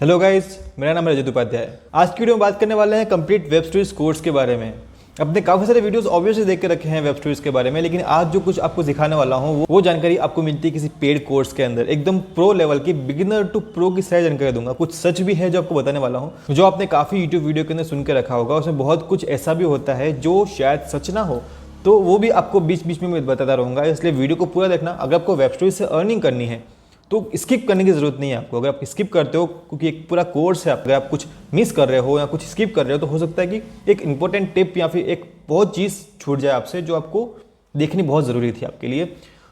Hello guys, मेरा नाम है रजत उपाध्याय। आज की वीडियो में बात करने वाले हैं कंप्लीट वेब स्टोरीज कोर्स के बारे में। अपने काफ़ी सारे वीडियोस ऑब्वियसली देख के रखे हैं वेब स्टोरीज के बारे में, लेकिन आज जो कुछ आपको सिखाने वाला हूँ वो जानकारी आपको मिलती है किसी पेड कोर्स के अंदर। एकदम प्रो लेवल की, बिगिनर टू प्रो की सारी जानकारी दूंगा। कुछ सच भी है जो आपको बताने वाला हूँ, जो आपने काफ़ी यूट्यूब वीडियो के अंदर सुन के रखा होगा। उसमें बहुत कुछ ऐसा भी होता है जो शायद सच ना हो, तो वो भी आपको बीच बीच में मैं बताता रहूँगा। इसलिए वीडियो को पूरा देखना। अगर आपको वेब स्टोरीज से अर्निंग करनी है तो स्किप करने की ज़रूरत नहीं है आपको। अगर आप स्किप करते हो, क्योंकि एक पूरा कोर्स है, अगर आप कुछ मिस कर रहे हो या कुछ स्किप कर रहे हो तो हो सकता है कि एक इंपॉर्टेंट टिप या फिर एक बहुत चीज़ छूट जाए आपसे जो आपको देखनी बहुत ज़रूरी थी आपके लिए।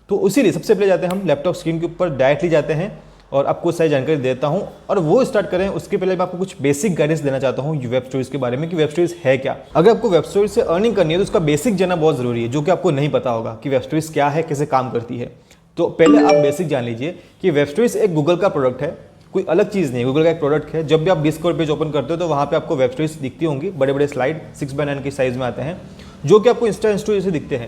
तो उसीलिए सबसे पहले जाते हैं हम लैपटॉप स्क्रीन के ऊपर, डायरेक्टली जाते हैं और आपको सारी जानकारी देता हूँ और वो स्टार्ट करें। उसके पहले मैं आपको कुछ बेसिक गाइडेंस देना चाहता हूँ वेब स्टोरीज के बारे में कि वेब स्टोरीज है क्या। अगर आपको वेब स्टोरीज से अर्निंग करनी है तो उसका बेसिक जानना बहुत ज़रूरी है, जो कि आपको नहीं पता होगा कि वेब स्टोरीज क्या है, कैसे काम करती है। तो पहले आप बेसिक जान लीजिए कि वेब स्टोरीज एक गूगल का प्रोडक्ट है, कोई अलग चीज़ नहीं है। गूगल का एक प्रोडक्ट है। जब भी आप डिस्कवर पेज ओपन करते हो तो वहाँ पे आपको वेब स्टोरीज दिखती होंगी। बड़े बड़े स्लाइड 6x9 की साइज़ में आते हैं, जो कि आपको इंस्टा स्टोरी से दिखते हैं।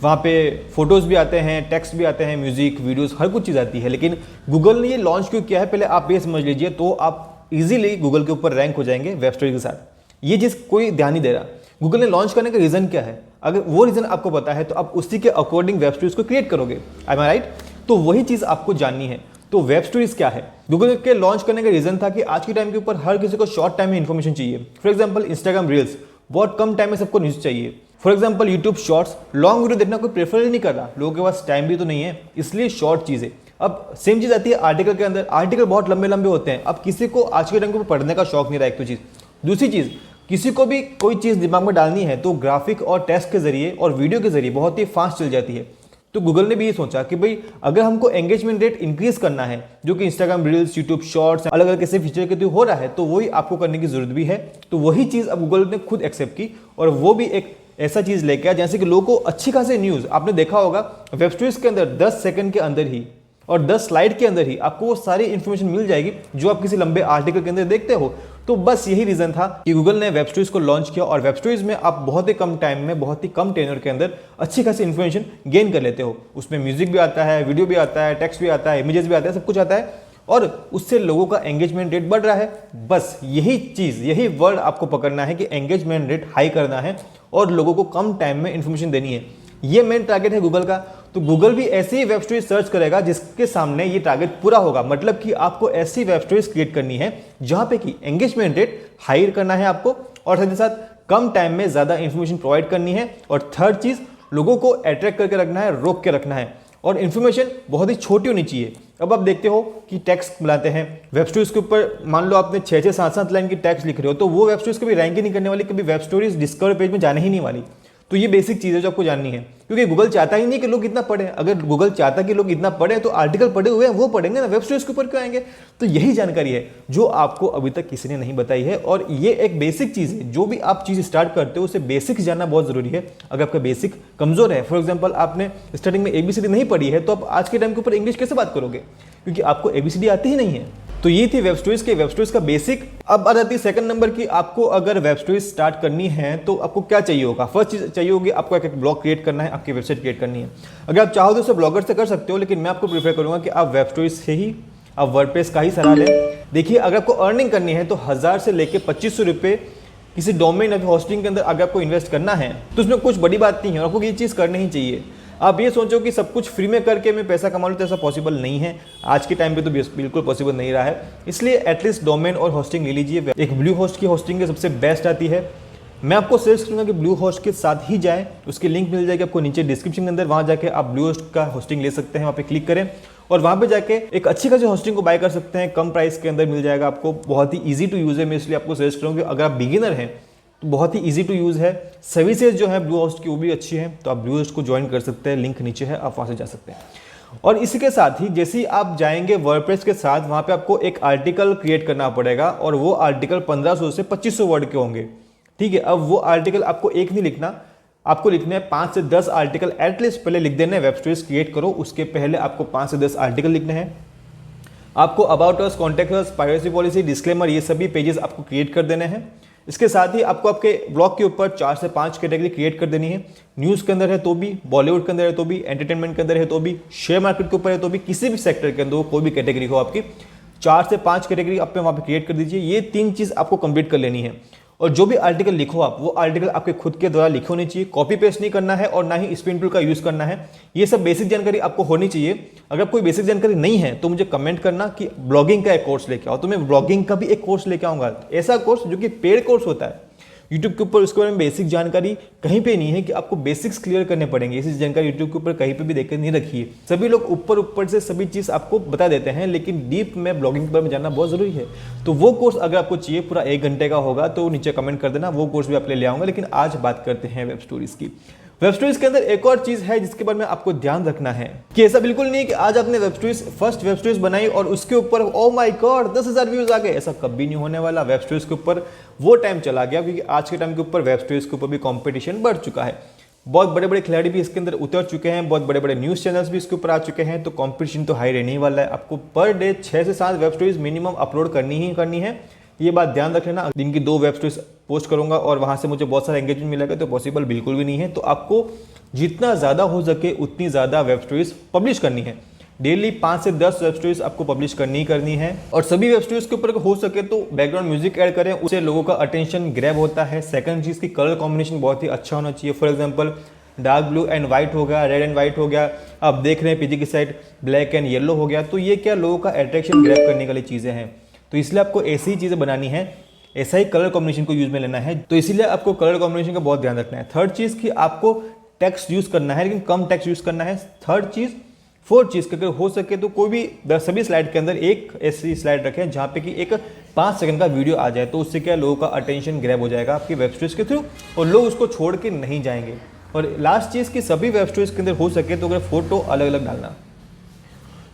वहाँ पे फोटोज़ भी आते हैं, टेक्स्ट भी आते हैं, म्यूजिक, वीडियोस, हर कुछ चीज़ आती है। लेकिन गूगल ने ये लॉन्च क्यों किया है, पहले आप ये समझ लीजिए, तो आप इजीली गूगल के ऊपर रैंक हो जाएंगे वेब स्टोरी के साथ। ये चीज़ कोई ध्यान नहीं दे रहा। गूगल ने लॉन्च करने का रीज़न क्या है, अगर वो रीज़न आपको पता है तो आप उसी के अकॉर्डिंग वेब स्टोरीज को क्रिएट करोगे। I am right? तो वही चीज़ आपको जाननी है। तो वेब स्टोरीज क्या है? गूगल के लॉन्च करने का रीज़न था कि आज के टाइम के ऊपर हर किसी को शॉर्ट टाइम में इन्फॉर्मेशन चाहिए। फॉर एग्जाम्पल इंस्टाग्राम रील्स, बहुत कम टाइम में सबको न्यूज़ चाहिए। For example YouTube shorts, long video देखना कोई प्रेफर ही नहीं कर रहा, लोगों के पास टाइम भी तो नहीं है, इसलिए शॉर्ट चीज़ें। अब सेम चीज़ आती है आर्टिकल के अंदर। आर्टिकल बहुत लंबे लंबे होते हैं। अब किसी को आज के टाइम के ऊपर पढ़ने का शौक नहीं रहा, एक तो चीज़। दूसरी चीज़, किसी को भी कोई चीज़ दिमाग में डालनी है तो ग्राफिक और टेक्स्ट के जरिए और वीडियो के जरिए बहुत ही फास्ट चल जाती है। तो गूगल ने भी ये सोचा कि भाई अगर हमको एंगेजमेंट रेट इंक्रीज करना है, जो कि इंस्टाग्राम रील्स, यूट्यूब शॉर्ट्स, अलग अलग ऐसे फीचर के थ्रू हो रहा है, तो वही आपको करने की जरूरत भी है। तो वही चीज़ अब गूगल ने खुद एक्सेप्ट की और वो भी एक ऐसा चीज़ लेके आया जैसे कि लोगों को अच्छी खासी न्यूज़। आपने देखा होगा वेब स्टोरीज के अंदर 10 सेकंड के अंदर ही और 10 स्लाइड के अंदर ही आपको वो सारी इन्फॉर्मेशन मिल जाएगी जो आप किसी लंबे आर्टिकल के अंदर देखते हो। तो बस यही रीजन था कि गूगल ने वेब स्टोरीज को लॉन्च किया और वेब स्टोरीज में आप बहुत ही कम टाइम में, बहुत ही कम टेन्योर के अंदर अच्छी खासी इन्फॉर्मेशन गेन कर लेते हो। उसमें म्यूजिक भी आता है, वीडियो भी आता है, टेक्स्ट भी आता है, इमेजेस भी आता है, सब कुछ आता है और उससे लोगों का एंगेजमेंट रेट बढ़ रहा है। बस यही चीज़, यही वर्ड आपको पकड़ना है कि एंगेजमेंट रेट हाई करना है और लोगों को कम टाइम में इन्फॉर्मेशन देनी है। ये मेन टारगेट है गूगल का। तो गूगल भी ऐसी ही वेब स्टोरी सर्च करेगा जिसके सामने ये टारगेट पूरा होगा। मतलब कि आपको ऐसी वेब स्टोरीज क्रिएट करनी है जहां पे कि एंगेजमेंट रेट हाई करना है आपको और साथ ही साथ कम टाइम में ज्यादा इंफॉर्मेशन प्रोवाइड करनी है। और थर्ड चीज, लोगों को अट्रैक्ट करके रखना है, रोक के रखना है और इन्फॉर्मेशन बहुत ही छोटी होनी चाहिए। अब आप देखते हो कि टेक्स्ट मिलाते हैं वेब स्टोरीज के ऊपर। मान लो आपने 6-6, 7-7 लाइन की टेक्स्ट लिख रहे हो तो वो वेब स्टोरीज कभी रैंक ही नहीं करने वाली, कभी वेब स्टोरीज डिस्कवर पेज में जाने ही नहीं वाली। तो ये बेसिक चीज़ है जो आपको जाननी है, क्योंकि गूगल चाहता ही नहीं कि लोग इतना पढ़ें। अगर गूगल चाहता कि लोग इतना पढ़ें तो आर्टिकल पढ़े हुए हैं वो पढ़ेंगे ना, वेब स्टोरीज के ऊपर क्यों आएंगे? तो यही जानकारी है जो आपको अभी तक किसी ने नहीं बताई है और ये एक बेसिक चीज़ है। जो भी आप चीज़ स्टार्ट करते हो उसे बेसिक्स जानना बहुत जरूरी है। अगर आपका बेसिक कमजोर है, फॉर एग्जाम्पल आपने स्टार्टिंग में ABCD नहीं पढ़ी है, तो आप आज के टाइम के ऊपर इंग्लिश कैसे बात करोगे, क्योंकि आपको ABCD आती ही नहीं है। तो ये थी वेब स्टोरीज का बेसिक। अब आ जाती है सेकंड नंबर की, आपको अगर वेब स्टोरीज स्टार्ट करनी है तो आपको क्या चाहिए होगा। फर्स्ट चीज चाहिए होगी आपको एक ब्लॉग क्रिएट करना है, आपकी वेबसाइट क्रिएट करनी है। अगर आप चाहो तो उसे ब्लॉगर से कर सकते हो, लेकिन मैं आपको प्रीफर करूंगा कि आप वेब स्टोरीज से ही, आप वर्डप्रेस का ही सहारा लें। देखिए, अगर आपको अर्निंग करनी है तो 1000 से लेकर 2500 रुपये किसी डोमेन या होस्टिंग के अंदर अगर आपको इन्वेस्ट करना है तो उसमें कुछ बड़ी बात नहीं है, आपको ये चीज़ करनी ही चाहिए। आप ये सोचो कि सब कुछ फ्री में करके मैं पैसा कमा लूँ, तो ऐसा पॉसिबल नहीं है। आज के टाइम पे तो बिल्कुल पॉसिबल नहीं रहा है। इसलिए एटलीस्ट डोमेन और होस्टिंग ले लीजिए। एक ब्लू होस्ट की होस्टिंग है, सबसे बेस्ट आती है। मैं आपको सजेस्ट करूँगा कि ब्लू होस्ट के साथ ही जाएं। उसकी लिंक मिल जाएगी आपको नीचे डिस्क्रिप्शन के अंदर, वहाँ जाके आप ब्लू होस्ट का होस्टिंग ले सकते हैं। वहाँ पे क्लिक करें और वहाँ पे जाके एक अच्छी खासी होस्टिंग को बाय कर सकते हैं। कम प्राइस के अंदर मिल जाएगा आपको, बहुत ही ईजी टू यूज़ है। मैं इसलिए आपको सजेस्ट करूँगा कि अगर आप बिगिनर हैं तो बहुत ही इजी टू यूज़ है। सर्विसेज जो है ब्लू होस्ट की वो भी अच्छी है, तो आप ब्लू होस्ट को ज्वाइन कर सकते हैं। लिंक नीचे है, आप वहाँ से जा सकते हैं। और इसी के साथ ही जैसे ही आप जाएंगे वर्डप्रेस के साथ, वहाँ पे आपको एक आर्टिकल क्रिएट करना पड़ेगा और वो आर्टिकल 1500 से 2500 वर्ड के होंगे। ठीक है, अब वो आर्टिकल आपको एक नहीं लिखना, आपको लिखने हैं 5 से 10 आर्टिकल एटलीस्ट पहले लिख देने। वेब स्टोरीज क्रिएट करो उसके पहले आपको 5 से 10 आर्टिकल लिखने हैं। आपको about us, contact us, privacy policy, disclaimer, ये सभी पेजेस आपको क्रिएट कर देने हैं। इसके साथ ही आपको आपके ब्लॉग के ऊपर 4 से 5 कैटेगरी क्रिएट कर देनी है। न्यूज़ के अंदर है तो भी, बॉलीवुड के अंदर है तो भी, एंटरटेनमेंट के अंदर है तो भी, शेयर मार्केट के ऊपर है तो भी, किसी भी सेक्टर के अंदर कोई भी कैटेगरी हो आपकी, 4 से 5 कैटेगरी आप वहाँ पे क्रिएट कर दीजिए। ये 3 चीज़ आपको कंप्लीट कर लेनी है। और जो भी आर्टिकल लिखो आप, वो आर्टिकल आपके खुद के द्वारा लिखे होने चाहिए, कॉपी पेस्ट नहीं करना है और ना ही स्पिन टूल का यूज़ करना है। ये सब बेसिक जानकारी आपको होनी चाहिए। अगर कोई बेसिक जानकारी नहीं है तो मुझे कमेंट करना कि ब्लॉगिंग का एक कोर्स लेके आओ, तो मैं ब्लॉगिंग का भी एक कोर्स लेके आऊँगा। ऐसा कोर्स जो कि पेड कोर्स होता है यूट्यूब के ऊपर, उसके बारे में बेसिक जानकारी कहीं पे नहीं है कि आपको बेसिक्स क्लियर करने पड़ेंगे। ऐसी जानकारी यूट्यूब के ऊपर कहीं पे भी देखकर नहीं रखी है। सभी लोग ऊपर ऊपर से सभी चीज़ आपको बता देते हैं, लेकिन डीप में ब्लॉगिंग के बारे में जानना बहुत ज़रूरी है। तो वो कोर्स अगर आपको चाहिए पूरा 1 घंटे का होगा तो नीचे कमेंट कर देना, वो कोर्स भी आप ले आऊँगा। लेकिन आज बात करते हैं वेब स्टोरीज़ की। वेब स्टोरीज के अंदर एक और चीज है जिसके बारे में आपको ध्यान रखना है कि ऐसा बिल्कुल नहीं है कि आज आपने फर्स्ट वेब स्टोरीज बनाई और उसके ऊपर ओ माय गॉड 10,000 व्यूज आ गए। ऐसा कभी नहीं होने वाला। वेब स्टोरीज के ऊपर वो टाइम चला गया, क्योंकि आज के टाइम के ऊपर वेब स्टोरीज के ऊपर भी कंपटीशन बढ़ चुका है। बहुत बड़े बड़े खिलाड़ी भी इसके अंदर उतर चुके हैं, बहुत बड़े बड़े न्यूज़ चैनल्स भी इसके ऊपर आ चुके हैं। तो कंपटीशन तो हाई रहने ही वाला है। आपको पर डे 6 से 7 वेब स्टोरीज मिनिमम अपलोड करनी ही करनी है। ये बात ध्यान रख लेना। दिन की 2 वेब स्टोरीज पोस्ट करूंगा और वहां से मुझे बहुत सारा एंगेजमेंट मिलेगा तो पॉसिबल बिल्कुल भी नहीं है। तो आपको जितना ज़्यादा हो सके उतनी ज़्यादा वेब स्टोरीज पब्लिश करनी है। डेली 5 से 10 वेब स्टोरीज आपको पब्लिश करनी ही करनी है। और सभी वेब स्टोरीज के ऊपर हो सके तो बैकग्राउंड म्यूजिक ऐड करें, उससे लोगों का अटेंशन ग्रैब होता है। सेकंड चीज़ की कलर कॉम्बिनेशन बहुत ही अच्छा होना चाहिए। For example dark blue and white हो गया, रेड एंड व्हाइट हो गया, आप देख रहे हैं पीछे की साइड ब्लैक एंड येलो हो गया। तो ये क्या लोगों का अट्रैक्शन ग्रैब करने वाली चीज़ें हैं। तो इसलिए आपको ऐसी ही चीज़ें बनानी है, ऐसा ही कलर कॉम्बिनेशन को यूज में लेना है। तो इसीलिए आपको कलर कॉम्बिनेशन का बहुत ध्यान रखना है। थर्ड चीज़ कि आपको टेक्स्ट यूज करना है, लेकिन कम टेक्स्ट यूज करना है। थर्ड चीज़ फोर्थ चीज़ कि अगर हो सके तो कोई भी सभी स्लाइड के अंदर एक ऐसी स्लाइड रखें जहाँ पे कि एक 5 सेकंड का वीडियो आ जाए। तो उससे क्या लोगों का अटेंशन ग्रैब हो जाएगा आपकी वेब स्टोरीज के थ्रू और लोग उसको छोड़ के नहीं जाएंगे। और लास्ट चीज़ कि सभी वेब स्टोरीज के अंदर हो सके तो अगर फोटो अलग अलग डालना।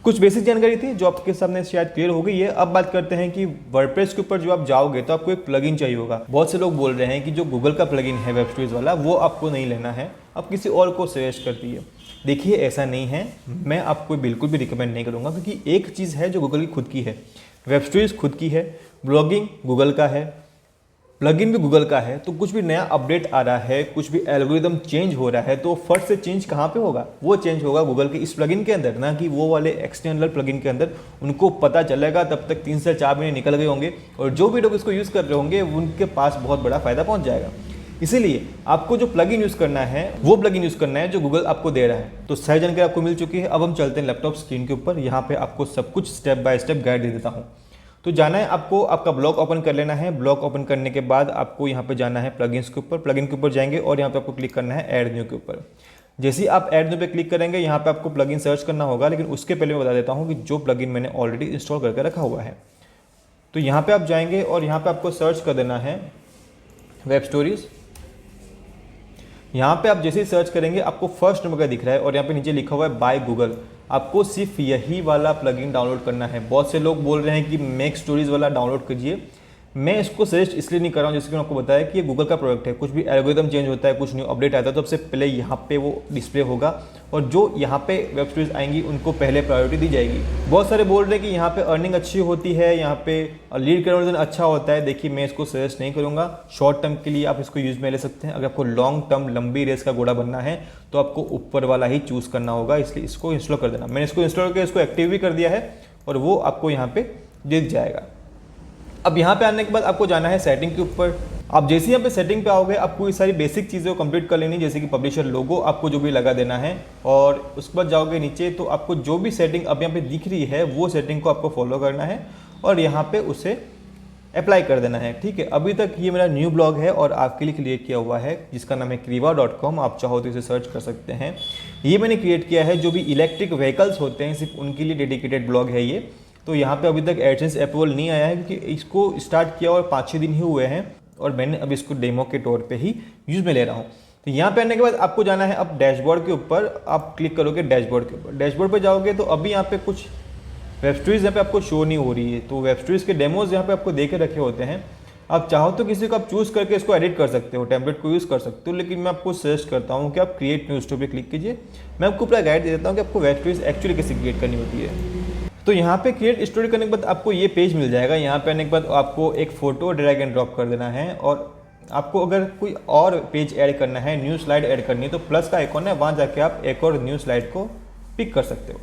कुछ बेसिक जानकारी थी जो आपके सामने शायद क्लियर हो गई है। अब बात करते हैं कि वर्डप्रेस के ऊपर जो आप जाओगे तो आपको एक प्लगइन चाहिए होगा। बहुत से लोग बोल रहे हैं कि जो गूगल का प्लगइन है वेब स्टोरीज वाला वो आपको नहीं लेना है, आप किसी और को सजेस्ट करती है। देखिए ऐसा नहीं है, मैं आपको बिल्कुल भी रिकमेंड नहीं करूँगा, क्योंकि एक चीज़ है जो गूगल की खुद की है, वेब स्टोरीज खुद की है, ब्लॉगिंग गूगल का है, प्लगइन भी गूगल का है। तो कुछ भी नया अपडेट आ रहा है, कुछ भी एल्गोरिदम चेंज हो रहा है, तो फर्स्ट से चेंज कहाँ पे होगा? वो चेंज होगा गूगल के इस प्लगइन के अंदर, ना कि वो वाले एक्सटर्नल प्लगइन के अंदर। उनको पता चलेगा तब तक 3 से 4 महीने निकल गए होंगे और जो भी लोग इसको यूज़ कर रहे होंगे उनके पास बहुत बड़ा फायदा पहुँच जाएगा। इसीलिए आपको जो प्लगइन यूज़ करना है वो प्लगइन यूज़ करना है जो गूगल आपको दे रहा है। तो सारी जानकारी आपको मिल चुकी है। अब हम चलते हैं लैपटॉप स्क्रीन के ऊपर। यहाँ पे आपको सब कुछ स्टेप बाय स्टेप गाइड दे देता हूँ। तो जाना है आपको, आपका ब्लॉग ओपन कर लेना है। ब्लॉग ओपन करने के बाद आपको यहाँ पे जाना है प्लगइन्स के ऊपर। प्लगइन के ऊपर जाएंगे और यहाँ पे आपको क्लिक करना है ऐड न्यू के ऊपर। जैसे ही आप ऐड न्यू पे क्लिक करेंगे यहाँ पे आपको प्लगइन सर्च करना होगा, लेकिन उसके पहले मैं बता देता हूँ कि जो प्लगइन मैंने ऑलरेडी इंस्टॉल करके रखा हुआ है। तो यहाँ पे आप जाएंगे और यहाँ पे आपको सर्च कर देना है वेब स्टोरीज। यहाँ पे आप जैसे ही सर्च करेंगे आपको फर्स्ट नंबर का दिख रहा है और यहाँ पे नीचे लिखा हुआ है बाय गूगल। आपको सिर्फ यही वाला प्लगइन डाउनलोड करना है। बहुत से लोग बोल रहे हैं कि मेक स्टोरीज वाला डाउनलोड कीजिए। मैं इसको सजेस्ट इसलिए नहीं कर रहा हूँ, जैसे कि मैंने आपको बताया कि ये गूगल का प्रोडक्ट है। कुछ भी एल्गोरिदम चेंज होता है, कुछ न्यू अपडेट आता है तो सबसे पहले यहाँ पे वो डिस्प्ले होगा और जो यहाँ पे वेब स्टोरीज आएंगी उनको पहले प्रायोरिटी दी जाएगी। बहुत सारे बोल रहे हैं कि यहाँ पे अर्निंग अच्छी होती है, यहाँ पे लीड कन्वर्जन अच्छा होता है। देखिए मैं इसको सजेस्ट नहीं करूँगा। शॉर्ट टर्म के लिए आप इसको यूज़ में ले सकते हैं। अगर आपको लॉन्ग टर्म लंबी रेस का घोड़ा बनना है तो आपको ऊपर वाला ही चूज़ करना होगा, इसलिए इसको इंस्टॉल कर देना। मैंने इसको इंस्टॉल करके इसको एक्टिव भी कर दिया है और वो आपको यहाँ पे दिख जाएगा। अब यहाँ पे आने के बाद आपको जाना है सेटिंग के ऊपर। आप जैसे ही यहाँ पे सेटिंग पे आओगे आपको ये सारी बेसिक चीज़ें को कंप्लीट कर लेनी, जैसे कि पब्लिशर लोगो आपको जो भी लगा देना है। और उसके बाद जाओगे नीचे तो आपको जो भी सेटिंग अब यहाँ पे दिख रही है वो सेटिंग को आपको फॉलो करना है और यहाँ पे उसे अप्लाई कर देना है। ठीक है, अभी तक ये मेरा न्यू ब्लॉग है और आपके लिए क्रिएट किया हुआ है जिसका नाम है kriva.com। आप चाहो तो इसे सर्च कर सकते हैं। ये मैंने क्रिएट किया है, जो भी इलेक्ट्रिक व्हीकल्स होते हैं सिर्फ उनके लिए डेडिकेटेड ब्लॉग है ये। तो यहाँ पे अभी तक एडसेंस अप्रूवल नहीं आया है क्योंकि इसको स्टार्ट किया और 5-6 दिन ही हुए हैं और मैंने अब इसको डेमो के तौर पे ही यूज़ में ले रहा हूँ। तो यहाँ पे आने के बाद आपको जाना है अब डैशबोर्ड के ऊपर। आप क्लिक करोगे डैशबोर्ड के ऊपर। डैशबोर्ड पे जाओगे तो अभी यहाँ पे कुछ वेब स्टोरीज यहाँ पे आपको शो नहीं हो रही है। तो वेब स्टोरीज के डेमोज यहाँ पे आपको दे के रखे होते हैं। आप चाहो तो किसी को आप चूज़ करके इसको एडिट कर सकते हो, टेम्पलेट को यूज़ कर सकते हो, लेकिन मैं आपको सजेस्ट करता हूँ कि आप क्रिएट न्यू स्टोरी पे क्लिक कीजिए। मैं आपको पूरा गाइड दे देता हूँ कि आपको वेब स्टोरीज एक्चुअली कैसे क्रिएट करनी होती है। तो यहाँ पे क्रिएट स्टोरी करने के बाद आपको ये पेज मिल जाएगा। यहाँ पे आने के बाद आपको एक फ़ोटो ड्रैग एंड ड्रॉप कर देना है और आपको अगर कोई और पेज ऐड करना है, न्यू स्लाइड ऐड करनी है तो प्लस का आइकॉन है, वहाँ जाके आप एक और न्यू स्लाइड को पिक कर सकते हो।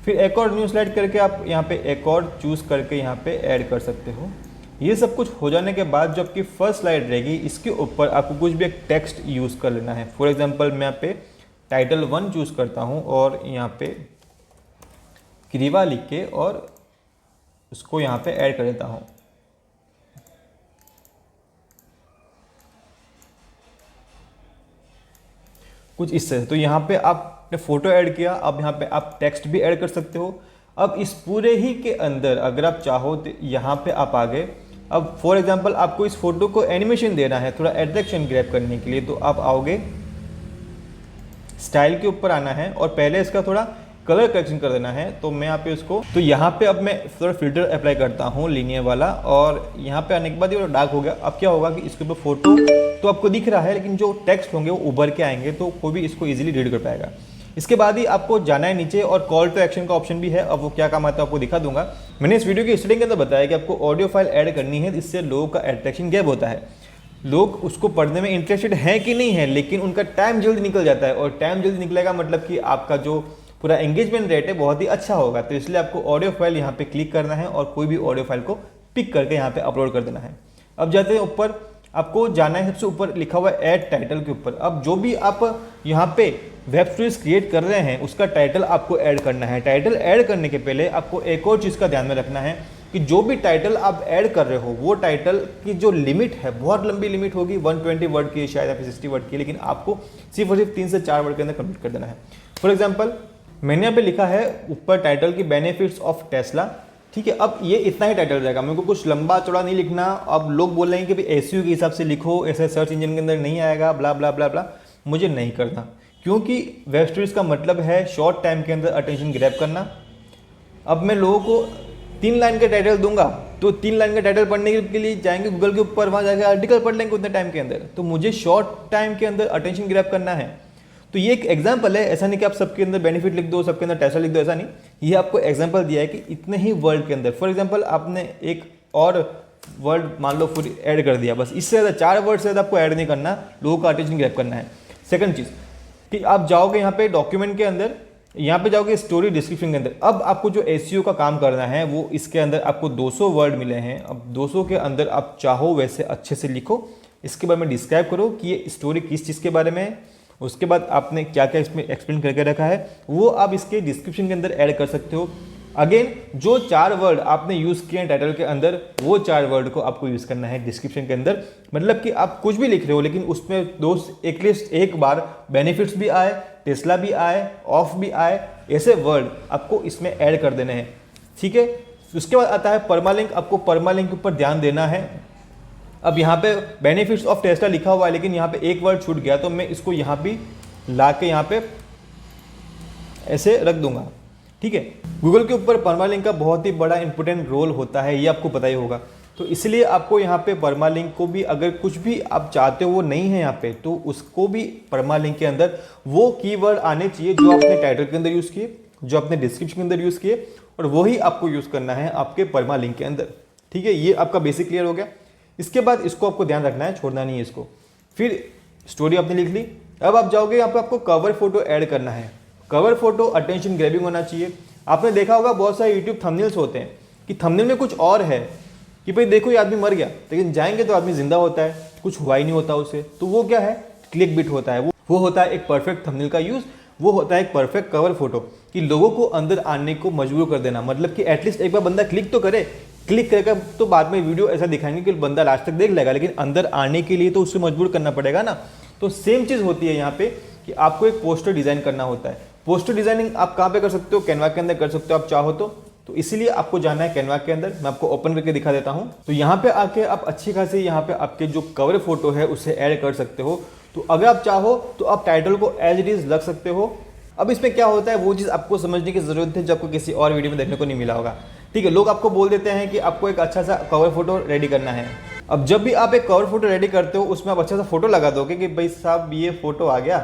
फिर एक और न्यू स्लाइड करके आप यहाँ पे एक और चूज़ करके यहाँ पे ऐड कर सकते हो। ये सब कुछ हो जाने के बाद जो आपकी फर्स्ट स्लाइड रहेगी इसके ऊपर आपको कुछ भी एक टेक्स्ट यूज़ कर लेना है। फॉर एग्जांपल मैं यहाँ पे टाइटल 1 चूज़ करता हूँ और यहाँ पे क्रीवा लिख के और उसको यहाँ पे ऐड कर देता हूँ। कुछ इस तरह। तो यहाँ पे आपने फोटो ऐड किया, अब यहाँ पे आप टेक्स्ट भी ऐड कर सकते हो। अब इस पूरे ही के अंदर अगर आप चाहो तो यहाँ पे आप आ गए। अब फॉर एग्जांपल आपको इस फोटो को एनिमेशन देना है थोड़ा अट्रैक्शन ग्रैब करने के लिए, तो आप आओगे स्टाइल के ऊपर आना है और पहले इसका थोड़ा कलर करेक्शन कर देना है। तो मैं यहाँ पे उसको, तो यहाँ पे अब मैं थोड़ा फिल्टर अप्लाई करता हूँ लीनियर वाला, और यहाँ पे आने के बाद ये डार्क हो गया। अब क्या होगा कि इसके ऊपर फोटो तो आपको दिख रहा है लेकिन जो टेक्स्ट होंगे वो उभर के आएंगे, तो कोई भी इसको इजीली रीड कर पाएगा। इसके बाद ही आपको जाना है नीचे और कॉल टू एक्शन का ऑप्शन भी है। अब वो क्या काम आता है आपको दिखा दूंगा। मैंने इस वीडियो की स्टार्टिंग के अंदर बताया कि आपको ऑडियो फाइल ऐड करनी है, इससे लोगों का अट्रैक्शन गैप होता है। लोग उसको पढ़ने में इंटरेस्टेड हैं कि नहीं है, लेकिन उनका टाइम जल्दी निकल जाता है, और टाइम जल्दी निकलेगा मतलब कि आपका जो पूरा एंगेजमेंट रेट है बहुत ही अच्छा होगा। तो इसलिए आपको ऑडियो फाइल यहाँ पे क्लिक करना है और कोई भी ऑडियो फाइल को पिक करके यहाँ पे अपलोड कर देना है। अब जाते हैं ऊपर, आपको जाना है सबसे ऊपर लिखा हुआ है ऐड टाइटल के ऊपर। अब जो भी आप यहाँ पे वेब स्टोरीज क्रिएट कर रहे हैं उसका टाइटल आपको ऐड करना है। टाइटल ऐड करने के पहले आपको एक और चीज़ का ध्यान में रखना है कि जो भी टाइटल आप ऐड कर रहे हो वो टाइटल की जो लिमिट है बहुत लंबी लिमिट होगी, 120 वर्ड की शायद या फिर 60 वर्ड की, लेकिन आपको सिर्फ और सिर्फ 3 से 4 वर्ड के अंदर कंप्लीट कर देना है। फॉर एग्जाम्पल मैंने यहाँ पे लिखा है ऊपर title key benefits of Tesla, ठीक है। अब ये इतना ही टाइटल रहेगा, मेरे को कुछ लंबा चौड़ा नहीं लिखना। अब लोग बोल रहे हैं कि भाई एसईओ के हिसाब से लिखो, ऐसे सर्च इंजन के अंदर नहीं आएगा, ब्ला ब्ला ब्ला ब्ला। मुझे नहीं करना, क्योंकि वेब स्टोरीज का मतलब है शॉर्ट टाइम के अंदर अटेंशन ग्रैब करना। अब मैं लोगों को 3 लाइन का टाइटल दूंगा तो 3 लाइन का टाइटल पढ़ने के लिए जाएंगे गूगल के ऊपर, वहाँ जाकर आर्टिकल पढ़ लेंगे उतने टाइम के अंदर। तो मुझे शॉर्ट टाइम के अंदर अटेंशन ग्रैब करना है। तो ये एक एग्जांपल है, ऐसा नहीं कि आप सबके अंदर बेनिफिट लिख दो, सबके अंदर टेस्ला लिख दो, ऐसा नहीं। ये आपको एग्जांपल दिया है कि इतने ही वर्ड के अंदर, फॉर एग्जांपल आपने एक और वर्ड मान लो फिर ऐड कर दिया, बस इससे ज़्यादा 4 वर्ड से ज़्यादा आपको ऐड नहीं करना, लोगों का अटेंशन ग्रैब करना है। सेकंड चीज़ कि आप जाओगे यहाँ पे डॉक्यूमेंट के अंदर, यहाँ पे जाओगे स्टोरी डिस्क्रिप्शन के अंदर। अब आपको जो एसईओ का काम करना है वो इसके अंदर आपको 200 वर्ड मिले हैं। अब 200 के अंदर आप चाहो वैसे अच्छे से लिखो, इसके बारे में डिस्क्राइब करो कि ये स्टोरी किस चीज़ के बारे में है। उसके बाद आपने क्या क्या इसमें एक्सप्लेन करके रखा है वो आप इसके डिस्क्रिप्शन के अंदर ऐड कर सकते हो। अगेन जो 4 वर्ड आपने यूज़ किए हैं टाइटल के अंदर, वो 4 वर्ड को आपको यूज़ करना है डिस्क्रिप्शन के अंदर। मतलब कि आप कुछ भी लिख रहे हो लेकिन उसमें एटलीस्ट एक बार बेनिफिट्स भी आए, टेस्ला भी आए, ऑफ भी आए, ऐसे वर्ड आपको इसमें ऐड कर देने हैं, ठीक है। उसके बाद आता है परमालिंक। आपको परमालिंक के ऊपर ध्यान देना है। अब यहाँ पे बेनिफिट्स ऑफ टेस्ला लिखा हुआ है लेकिन यहाँ पे एक वर्ड छूट गया, तो मैं इसको यहाँ भी ला के यहाँ पे ऐसे रख दूंगा, ठीक है। गूगल के ऊपर परमालिंक का बहुत ही बड़ा इंपॉर्टेंट रोल होता है, ये आपको पता ही होगा। तो इसलिए आपको यहाँ पे परमालिंक को भी, अगर कुछ भी आप चाहते हो वो नहीं है यहाँ पे, तो उसको भी परमालिंक के अंदर वो कीवर्ड आने चाहिए जो आपने टाइटल के अंदर यूज़ किए, जो आपने डिस्क्रिप्शन के अंदर यूज़ किए, और वही आपको यूज़ करना है आपके परमालिंक के अंदर, ठीक है। ये आपका बेसिक क्लियर हो गया। इसके बाद इसको आपको ध्यान रखना है, छोड़ना नहीं है इसको। फिर स्टोरी आपने लिख ली, अब आप जाओगे यहाँ पे आपको कवर फोटो ऐड करना है। कवर फोटो अटेंशन ग्रैबिंग होना चाहिए। आपने देखा होगा बहुत सारे यूट्यूब थंबनेल्स होते हैं कि थंबनेल में कुछ और है कि भाई देखो ये आदमी मर गया, लेकिन जाएंगे तो आदमी जिंदा होता है, कुछ हुआ ही नहीं होता उसे। तो वो क्या है, क्लिक बिट होता है। वो होता है एक परफेक्ट थंबनेल का यूज़, वो होता है एक परफेक्ट कवर फोटो कि लोगों को अंदर आने को मजबूर कर देना। मतलब कि एटलीस्ट एक बार बंदा क्लिक तो करे, क्लिक करके तो बाद में वीडियो ऐसा दिखाएंगे कि बंदा लास्ट तक देख लेगा, लेकिन अंदर आने के लिए तो उससे मजबूर करना पड़ेगा ना। तो सेम चीज़ होती है यहाँ पे कि आपको एक पोस्टर डिज़ाइन करना होता है। पोस्टर डिज़ाइनिंग आप कहाँ पे कर सकते हो, कैनवा के अंदर कर सकते हो आप चाहो तो इसीलिए आपको जाना है कैनवा के अंदर। मैं आपको ओपन करके दिखा देता हूँ। तो यहाँ पे आके आप अच्छी खासी यहाँ पे आपके जो कवर फोटो है उसे ऐड कर सकते हो। तो अगर आप चाहो तो आप टाइटल को एज इट इज़ रख सकते हो। अब इसमें क्या होता है वो चीज़ आपको समझने की ज़रूरत है जो आपको किसी और वीडियो में देखने को नहीं मिला होगा, ठीक है। लोग आपको बोल देते हैं कि आपको एक अच्छा सा कवर फोटो रेडी करना है। अब जब भी आप एक कवर फोटो रेडी करते हो उसमें आप अच्छा सा फोटो लगा दोगे कि भाई साहब ये फोटो आ गया।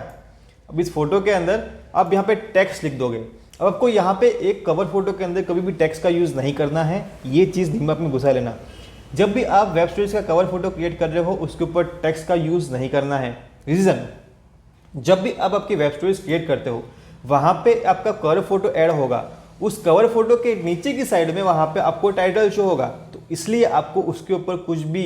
अब इस फोटो के अंदर आप यहाँ पे टेक्स्ट लिख दोगे। अब आपको यहाँ पे एक कवर फोटो के अंदर कभी भी टेक्स्ट का यूज़ नहीं करना है, ये चीज़ दिमाग में घुसा लेना। जब भी आप वेब स्टोरीज का कवर फोटो क्रिएट कर रहे हो उसके ऊपर टेक्स्ट का यूज़ नहीं करना है। रीज़न, जब भी आप आपकी वेब स्टोरीज क्रिएट करते हो वहाँ पे आपका कवर फोटो ऐड होगा उस कवर फोटो के नीचे की साइड में वहां पे आपको टाइटल शो होगा। तो इसलिए आपको उसके ऊपर कुछ भी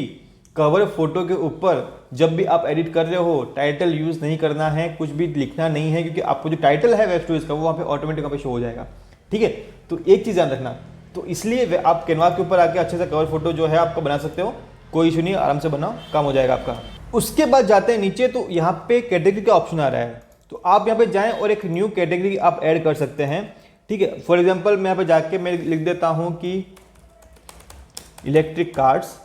कवर फोटो के ऊपर जब भी आप एडिट कर रहे हो टाइटल यूज नहीं करना है, कुछ भी लिखना नहीं है, क्योंकि आपको जो टाइटल है वेब स्टोरीज का वो वहाँ पे ऑटोमेटिक वहाँ पे शो हो जाएगा। ठीक है, तो एक चीज़ ध्यान रखना। तो इसलिए आप कैनवा के ऊपर आके अच्छे से कवर फोटो जो है आपको बना सकते हो, कोई इशू नहीं, आराम से बनाओ, काम हो जाएगा आपका। उसके बाद जाते हैं नीचे, तो यहाँ पे कैटेगरी का ऑप्शन आ रहा है, तो आप यहाँ पे जाएं और एक न्यू कैटेगरी आप ऐड कर सकते हैं। ठीक है, फॉर एग्जांपल मैं यहाँ पे जाके मैं लिख देता हूँ कि इलेक्ट्रिक कार्स,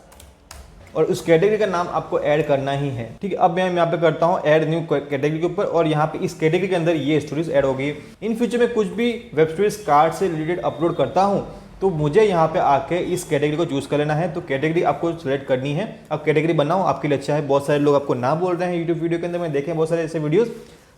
और उस कैटेगरी का नाम आपको ऐड करना ही है। ठीक है, अब मैं यहाँ पे करता हूँ ऐड न्यू कैटेगरी के ऊपर, और यहाँ पे इस कैटेगरी के अंदर ये स्टोरीज ऐड होगी। इन फ्यूचर में कुछ भी वेब स्टोरीज कार्ड से रिलेटेड अपलोड करता हूँ तो मुझे यहाँ पे आके इस कैटेगरी को चूज कर लेना है। तो कैटेगरी आपको सिलेक्ट करनी है, अब कैटेगरी बनाओ, आपके लिए अच्छा है। बहुत सारे लोग आपको ना बोल रहे हैं यूट्यूब वीडियो के अंदर, मैं देखे बहुत सारे ऐसे वीडियोस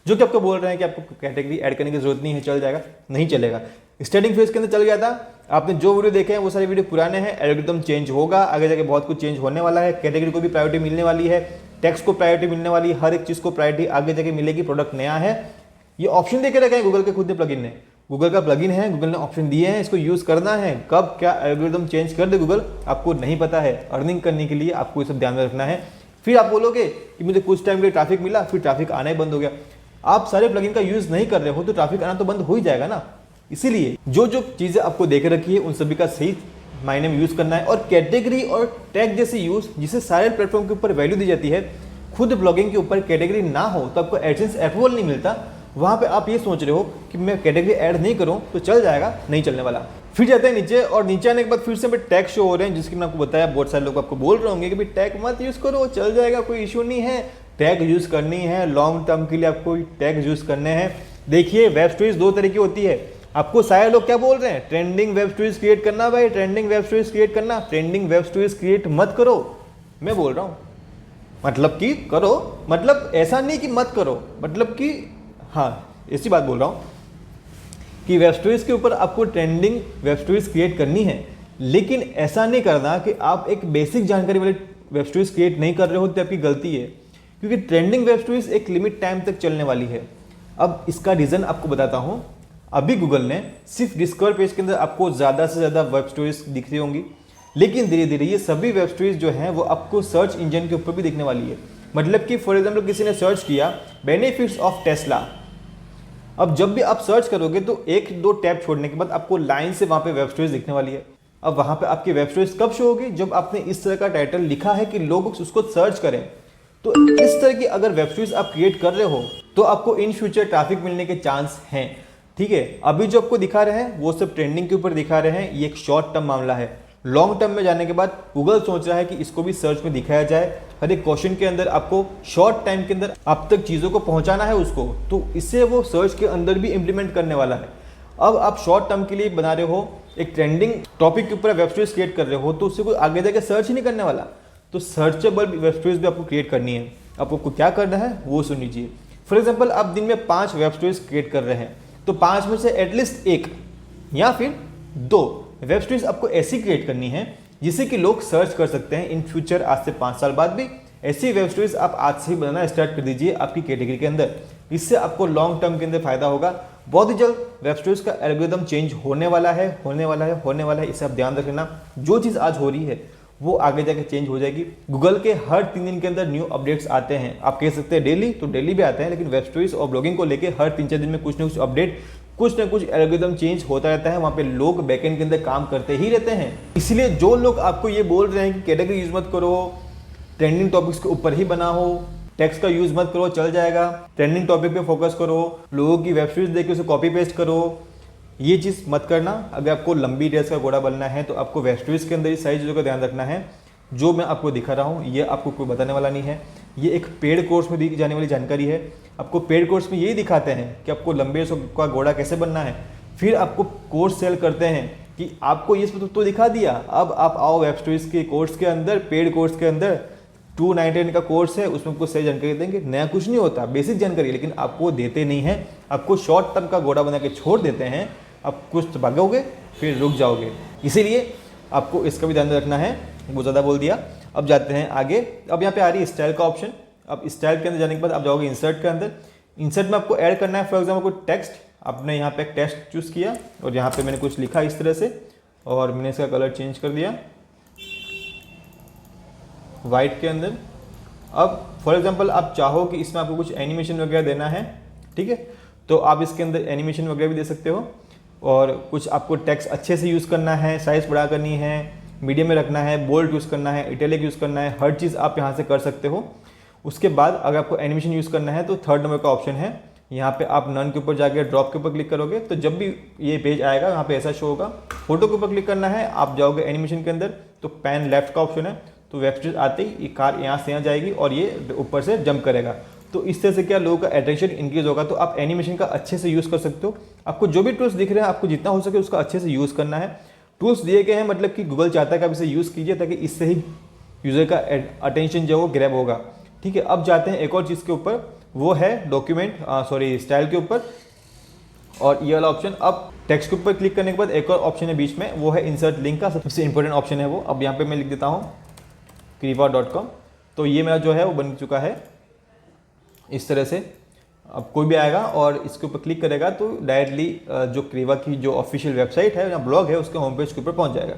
जो कि आपको बोल रहे हैं कि आपको कैटेगरी ऐड करने की जरूरत नहीं है, चल जाएगा। नहीं चलेगा। स्टार्टिंग फेज के अंदर चल गया था, आपने जो वीडियो देखे हैं वो सारे वीडियो पुराने हैं। एल्गोरिथम चेंज होगा, आगे जाके बहुत कुछ चेंज होने वाला है। कैटेगरी को भी प्रायोरिटी मिलने वाली है, टेक्स्ट को प्रायोरिटी मिलने वाली है, हर एक चीज को प्रायोरिटी आगे जाके मिलेगी। प्रोडक्ट नया है, ये ऑप्शन देके रखे हैं गूगल के खुद ने प्लगइन ने, गूगल का प्लगइन है, गूगल ने ऑप्शन दिए हैं, इसको यूज करना है। कब क्या एल्गोरिथम चेंज कर दे गूगल आपको नहीं पता है। अर्निंग करने के लिए आपको ये सब ध्यान में रखना है। फिर आप बोलोगे कि मुझे कुछ टाइम के लिए ट्रैफिक मिला, फिर ट्रैफिक आना ही बंद हो गया। आप सारे प्लगइन का यूज नहीं कर रहे हो तो ट्रैफिक आना तो बंद हो ही जाएगा ना। इसीलिए जो जो चीजें आपको देख रखी है उन सभी का सही मायने में यूज करना है। और कैटेगरी और टैग जैसे यूज जिसे सारे प्लेटफॉर्म के ऊपर वैल्यू दी जाती है, खुद ब्लॉगिंग के ऊपर कैटेगरी ना हो तो आपको एडसेंस अप्रूवल नहीं मिलता। वहां पे आप ये सोच रहे हो कि मैं कैटेगरी ऐड नहीं करूं तो चल जाएगा, नहीं चलने वाला। फिर जाते हैं नीचे, और नीचे आने के बाद फिर से टैग शो हो रहे हैं, जिसकी मैंने आपको बताया। बहुत सारे लोग आपको बोल रहे होंगे कि भाई टैग मत यूज करो, चल जाएगा, कोई इशू नहीं है। टैग यूज करनी है, लॉन्ग टर्म के लिए आपको टैग यूज करने हैं। देखिए वेब स्टोरीज दो तरह की होती है। आपको सारे लोग क्या बोल रहे हैं, ट्रेंडिंग वेब स्टोरीज क्रिएट करना भाई, ट्रेंडिंग वेब स्टोरीज क्रिएट करना। ट्रेंडिंग वेब स्टोरीज क्रिएट मत करो, मैं बोल रहा हूं। मतलब कि करो, मतलब ऐसा नहीं कि मत करो, मतलब कि हाँ ऐसी बात बोल रहा हूं कि वेब स्टोरीज के ऊपर आपको ट्रेंडिंग वेब स्टोरीज क्रिएट करनी है, लेकिन ऐसा नहीं करना कि आप एक बेसिक जानकारी वाली वेब स्टोरीज क्रिएट नहीं कर रहे हो तो आपकी गलती है। क्योंकि ट्रेंडिंग वेब स्टोरीज एक लिमिट टाइम तक चलने वाली है। अब इसका रीजन आपको बताता हूं। अभी गूगल ने सिर्फ डिस्कवर पेज के अंदर आपको ज्यादा से ज्यादा वेब स्टोरीज दिख रही होंगी, लेकिन धीरे धीरे ये सभी वेब स्टोरीज जो हैं वो आपको सर्च इंजन के ऊपर भी दिखने वाली है। मतलब कि फॉर एग्जाम्पल किसी ने सर्च किया बेनिफिट्स ऑफ टेस्ला, अब जब भी आप सर्च करोगे तो एक दो टैब छोड़ने के बाद आपको लाइन से वहां पे वेब स्टोरीज दिखने वाली है। अब वहां पे आपकी वेब स्टोरीज कब शो होगी, जब आपने इस तरह का टाइटल लिखा है कि लोग उसको सर्च करें। तो इस तरह की अगर वेब स्टोरीज आप क्रिएट कर रहे हो तो आपको इन फ्यूचर ट्रैफिक मिलने के चांस हैं। ठीक है, अभी जो आपको दिखा रहे हैं वो सब ट्रेंडिंग के ऊपर दिखा रहे हैं, ये एक शॉर्ट टर्म मामला है। लॉन्ग टर्म में जाने के बाद गूगल सोच रहा है कि इसको भी सर्च में दिखाया जाए। हर एक क्वेश्चन के अंदर आपको शॉर्ट टाइम के अंदर आप तक चीज़ों को पहुंचाना है उसको, तो इससे वो सर्च के अंदर भी इंप्लीमेंट करने वाला है। अब आप शॉर्ट टर्म के लिए बना रहे हो, एक ट्रेंडिंग टॉपिक के ऊपर वेब स्टोरीज क्रिएट कर रहे हो, तो उससे कोई आगे जाके सर्च ही नहीं करने वाला। तो सर्चेबल वेब स्टोरीज भी आपको क्रिएट करनी है। आपको क्या करना है वो सुन लीजिए। फॉर एग्जाम्पल आप दिन में 5 वेब स्टोरीज क्रिएट कर रहे हैं, तो 5 में से एटलीस्ट 1 या फिर 2 वेब स्टोरीज आपको ऐसी क्रिएट करनी है जिसे कि लोग सर्च कर सकते हैं इन फ्यूचर, आज से 5 साल बाद भी। ऐसी वेब स्टोरीज आप आज से ही बनाना स्टार्ट कर दीजिए आपकी कैटेगरी के अंदर। इससे आपको लॉन्ग टर्म के अंदर फायदा होगा। बहुत ही जल्द वेब स्टोरीज का एल्गोरिथम चेंज होने वाला है, होने वाला है, होने वाला है। इसे आप ध्यान रखना, जो चीज़ आज हो रही है वो आगे जाके चेंज हो जाएगी। गूगल के हर 3 दिन के अंदर न्यू अपडेट्स आते हैं। आप कह सकते हैं डेली, तो डेली भी आते हैं, लेकिन वेब स्टोरीज और ब्लॉगिंग को लेकर हर 3-4 दिन में कुछ ना कुछ अपडेट, कुछ ना कुछ एल्गोरिथम चेंज होता रहता है। वहाँ पे लोग बैकएंड के अंदर काम करते ही रहते हैं। इसलिए जो लोग आपको ये बोल रहे हैं कि कैटेगरी यूज मत करो, ट्रेंडिंग टॉपिक्स के ऊपर ही बनाओ, टेक्स्ट का यूज मत करो, चल जाएगा, ट्रेंडिंग टॉपिक पे फोकस करो, लोगों की वेब स्टोरीज देख के उसे कॉपी पेस्ट करो, ये चीज़ मत करना। अगर आपको लंबी ड्रेस का घोड़ा बनना है तो आपको वेब स्टोरीज के अंदर इस सारी चीज़ों का ध्यान रखना है। जो मैं आपको दिखा रहा हूँ ये आपको कोई बताने वाला नहीं है, ये एक पेड कोर्स में दी जाने वाली जानकारी है। आपको पेड कोर्स में यही दिखाते हैं कि आपको लंबे का घोड़ा कैसे बनना है। फिर आपको कोर्स सेल करते हैं कि आपको ये तो दिखा दिया, अब आप आओ वेब स्टोरीज के कोर्स के अंदर, पेड कोर्स के अंदर 299 का कोर्स है, उसमें आपको सही जानकारी देंगे। नया कुछ नहीं होता, बेसिक जानकारी, लेकिन आपको देते नहीं है। आपको शॉर्ट टर्म का घोड़ा बना के छोड़ देते हैं। आप कुछ भागोगे फिर रुक जाओगे। इसीलिए आपको इसका भी ध्यान रखना है। वो ज़्यादा बोल दिया, अब जाते हैं आगे। अब यहाँ पे आ रही है स्टाइल का ऑप्शन। अब स्टाइल के अंदर जाने के बाद आप जाओगे इंसर्ट के अंदर। इंसर्ट में आपको ऐड करना है फॉर एग्जाम्पल कोई टेक्स्ट, आपने यहाँ पे एक टेक्स्ट चूज़ किया और यहाँ पे मैंने कुछ लिखा इस तरह से और मैंने इसका कलर चेंज कर दिया वाइट के अंदर। अब फॉर एग्जांपल आप चाहो कि इसमें आपको कुछ एनिमेशन वगैरह देना है, ठीक है, तो आप इसके अंदर एनिमेशन वगैरह भी दे सकते हो। और कुछ आपको टेक्स्ट अच्छे से यूज़ करना है, साइज़ बड़ा करनी है, मीडियम में रखना है, बोल्ड यूज़ करना है, इटैलिक यूज़ करना है, हर चीज़ आप यहाँ से कर सकते हो। उसके बाद अगर आपको एनिमेशन यूज़ करना है तो 3rd नंबर का ऑप्शन है, यहाँ पे आप नन के ऊपर जाके ड्रॉप के ऊपर क्लिक करोगे तो जब भी ये पेज आएगा यहाँ पे ऐसा शो होगा। फोटो के ऊपर क्लिक करना है, आप जाओगे एनिमेशन के अंदर तो पैन लेफ्ट का ऑप्शन है, तो वेब स्ट्रीट आते ही ये कार यहाँ से यहाँ जाएगी और ये ऊपर से जंप करेगा। तो इस तरह से क्या लोगों का अट्रैक्शन इंक्रीज होगा। तो आप एनिमेशन का अच्छे से यूज़ कर सकते हो। आपको जो भी टूल्स दिख रहे हैं आपको जितना हो सके उसका अच्छे से यूज़ करना है। टूल्स दिए गए हैं मतलब कि गूगल चाहता है कि आप इसे यूज़ कीजिए ताकि इससे ही यूज़र का अटेंशन जो है वो ग्रैब होगा, ठीक है। अब जाते हैं एक और चीज़ के ऊपर, वो है स्टाइल के ऊपर और ये वाला ऑप्शन। अब टेक्स्ट के ऊपर क्लिक करने के बाद एक और ऑप्शन है बीच में, वो है इंसर्ट लिंक का, सबसे इंपॉर्टेंट ऑप्शन है वो। अब यहाँ पे मैं लिख देता हूँ Canva.com, तो ये मेरा जो है वो बन चुका है इस तरह से। अब कोई भी आएगा और इसके ऊपर क्लिक करेगा तो डायरेक्टली जो Canva की जो ऑफिशियल वेबसाइट है या ब्लॉग है उसके होम पेज के ऊपर पहुंच जाएगा।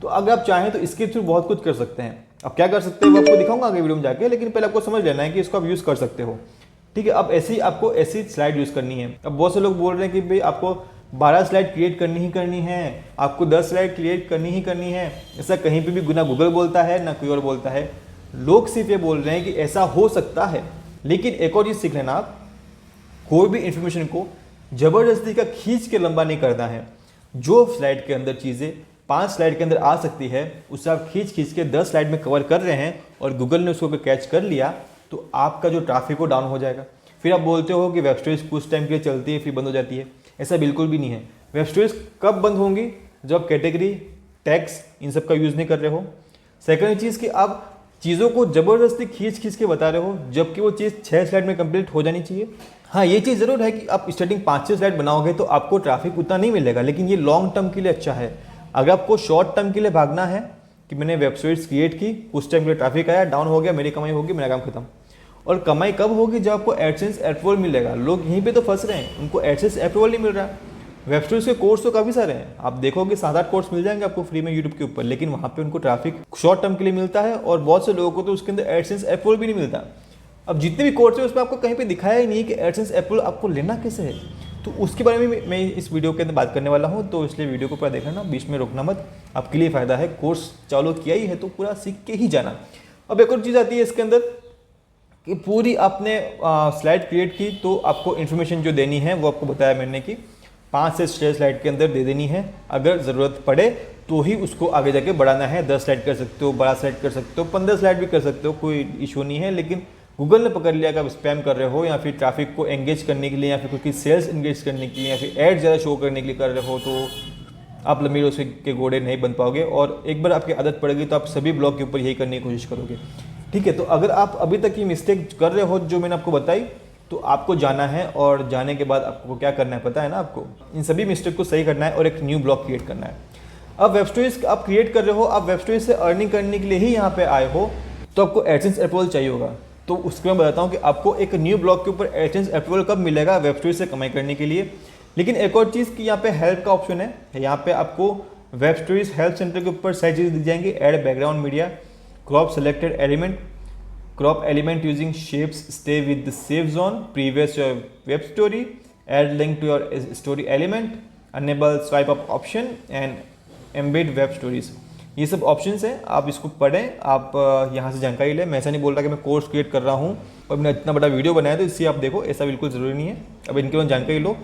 तो अगर आप चाहें तो इसके थ्रू बहुत कुछ कर सकते हैं। अब क्या कर सकते हैं वो आपको दिखाऊंगा आगे वीडियो में जाके, लेकिन पहले आपको समझ लेना है कि इसको आप यूज़ कर सकते हो, ठीक है। अब आपको ऐसी स्लाइड यूज़ करनी है। अब बहुत से लोग बोल रहे हैं कि भाई आपको 12 स्लाइड क्रिएट करनी ही करनी है, आपको 10 स्लाइड क्रिएट करनी ही करनी है। ऐसा कहीं पे भी ना गूगल बोलता है ना कोई और बोलता है। लोग सिर्फ ये बोल रहे हैं कि ऐसा हो सकता है। लेकिन एक और चीज़ सीख लेना, आप कोई भी इंफॉर्मेशन को ज़बरदस्ती का खींच के लंबा नहीं करना है। जो स्लाइड के अंदर चीज़ें 5 स्लाइड के अंदर आ सकती है उससे आप खींच के 10 स्लाइड में कवर कर रहे हैं और गूगल ने उसको कैच कर लिया तो आपका जो ट्रैफिक वो डाउन हो जाएगा। फिर आप बोलते हो कि वेब स्टोरीज कुछ टाइम के लिए चलती है फिर बंद हो जाती है। ऐसा बिल्कुल भी नहीं है। वेब स्टोरीज कब बंद होंगी? जब कैटेगरी, टैग्स इन सब का यूज़ नहीं कर रहे हो। सेकंड चीज़ कि आप चीज़ों को ज़बरदस्ती खींच के बता रहे हो जबकि वो चीज़ 6 स्लाइड में कंप्लीट हो जानी चाहिए। हाँ, ये चीज़ ज़रूर है कि आप स्टार्टिंग 5-6 स्लाइड बनाओगे तो आपको ट्रैफिक उतना नहीं मिलेगा, लेकिन ये लॉन्ग टर्म के लिए अच्छा है। अगर आपको शॉर्ट टर्म के लिए भागना है कि मैंने वेबसाइट्स क्रिएट की, कुछ टाइम के लिए ट्रैफिक आया, डाउन हो गया, मेरी कमाई होगी, मेरा काम खत्म। और कमाई कब होगी? जब आपको एडसेंस अप्रूवल मिलेगा। लोग यहीं पे तो फंस रहे हैं, उनको एडसेंस अप्रूवल नहीं मिल रहा। वेब स्टोरीज के कोर्स तो काफ़ी सारे हैं, आप देखोगे 7-8 कोर्स मिल जाएंगे आपको फ्री में यूट्यूब के ऊपर, लेकिन वहाँ पे उनको ट्रैफिक शॉर्ट टर्म के लिए मिलता है और बहुत से लोगों को तो उसके अंदर एडसेंस अप्रूवल भी नहीं मिलता। अब जितने भी कोर्स है उसमें आपको कहीं पे दिखाया ही नहीं है कि एडसेंस अप्रूवल आपको लेना कैसे है। तो उसके बारे में मैं इस वीडियो के अंदर बात करने वाला हूँ, तो इसलिए वीडियो को पूरा देखना ना, बीच में रोकना मत, आपके लिए फ़ायदा है। कोर्स चालू किया ही है तो पूरा सीख के ही जाना। अब एक और चीज़ आती है इसके अंदर कि पूरी आपने स्लाइड क्रिएट की तो आपको इन्फॉर्मेशन जो देनी है वो आपको बताया मैंने कि 5 से 6 स्लाइड के अंदर दे देनी है। अगर ज़रूरत पड़े तो ही उसको आगे जाके बढ़ाना है। 10 स्लाइड कर सकते हो, 12 स्लाइड कर सकते हो, 15 स्लाइड भी कर सकते हो, कोई इशू नहीं है। लेकिन गूगल ने पकड़ लिया कि आप स्पैम कर रहे हो या फिर ट्रैफिक को एंगेज करने के लिए या फिर कुछ सेल्स एंगेज करने के लिए या फिर एड ज़्यादा शो करने के लिए कर रहे हो, तो आप लंबी रोज के घोड़े नहीं बन पाओगे। और एक बार आपकी आदत पड़ेगी तो आप सभी ब्लॉग के ऊपर यही करने की कोशिश करोगे, ठीक है। तो अगर आप अभी तक ये मिस्टेक कर रहे हो जो मैंने आपको बताई, तो आपको जाना है और जाने के बाद आपको क्या करना है पता है ना, आपको इन सभी मिस्टेक को सही करना है और एक न्यू ब्लॉग क्रिएट करना है। अब वेब स्टोरीज आप क्रिएट कर रहे हो, आप वेब स्टोरीज से अर्निंग करने के लिए ही यहाँ पे आए हो, तो आपको एडसेंस अप्रूवल चाहिए होगा। तो उसके मैं बताता हूँ कि आपको एक न्यू ब्लॉग के ऊपर एडसेंस अप्रूवल कब मिलेगा वेब स्टोरीज से कमाई करने के लिए। लेकिन एक और चीज़ कि यहाँ पे हेल्प का ऑप्शन है, यहाँ पे आपको वेब स्टोरीज हेल्प सेंटर के ऊपर सारी चीज़ दी जाएंगी। Add background media, crop selected element, crop element using shapes, stay with the safe zone, previous your web story, add link to your story element, enable swipe up option and embed web stories। ये सब options हैं, आप इसको पढ़ें, आप यहाँ से जानकारी लें। मैं ऐसा नहीं बोल रहा कि मैं कोर्स क्रिएट कर रहा हूँ और मैंने इतना बड़ा वीडियो बनाया तो इससे आप देखो, ऐसा बिल्कुल ज़रूरी नहीं है। अब इनके बाद जानकारी लो।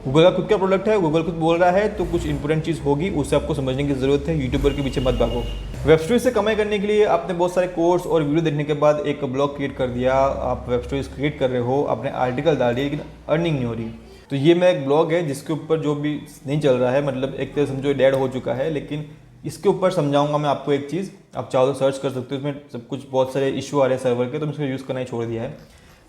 गूगल का खुद का प्रोडक्ट है, गूगल खुद बोल रहा है तो कुछ इंपॉर्टेंट चीज़ होगी, उसे आपको समझने की ज़रूरत है। यूट्यूबर के पीछे मत भागो। वेब स्टोरीज से कमाई करने के लिए आपने बहुत सारे कोर्स और वीडियो देखने के बाद एक ब्लॉग क्रिएट कर दिया, आप वेब स्टोरीज क्रिएट कर रहे हो, आपने आर्टिकल डाल दिया, लेकिन अर्निंग नहीं हो रही। तो ये मैं एक ब्लॉग है जिसके ऊपर जो भी नहीं चल रहा है, मतलब एक तरह समझो डेड हो चुका है, लेकिन इसके ऊपर समझाऊंगा मैं आपको एक चीज़। आप चाहो तो सर्च कर सकते हो, इसमें सब कुछ बहुत सारे इशू आ रहे हैं सर्वर के, तो मैं इसको यूज़ करना ही छोड़ दिया है।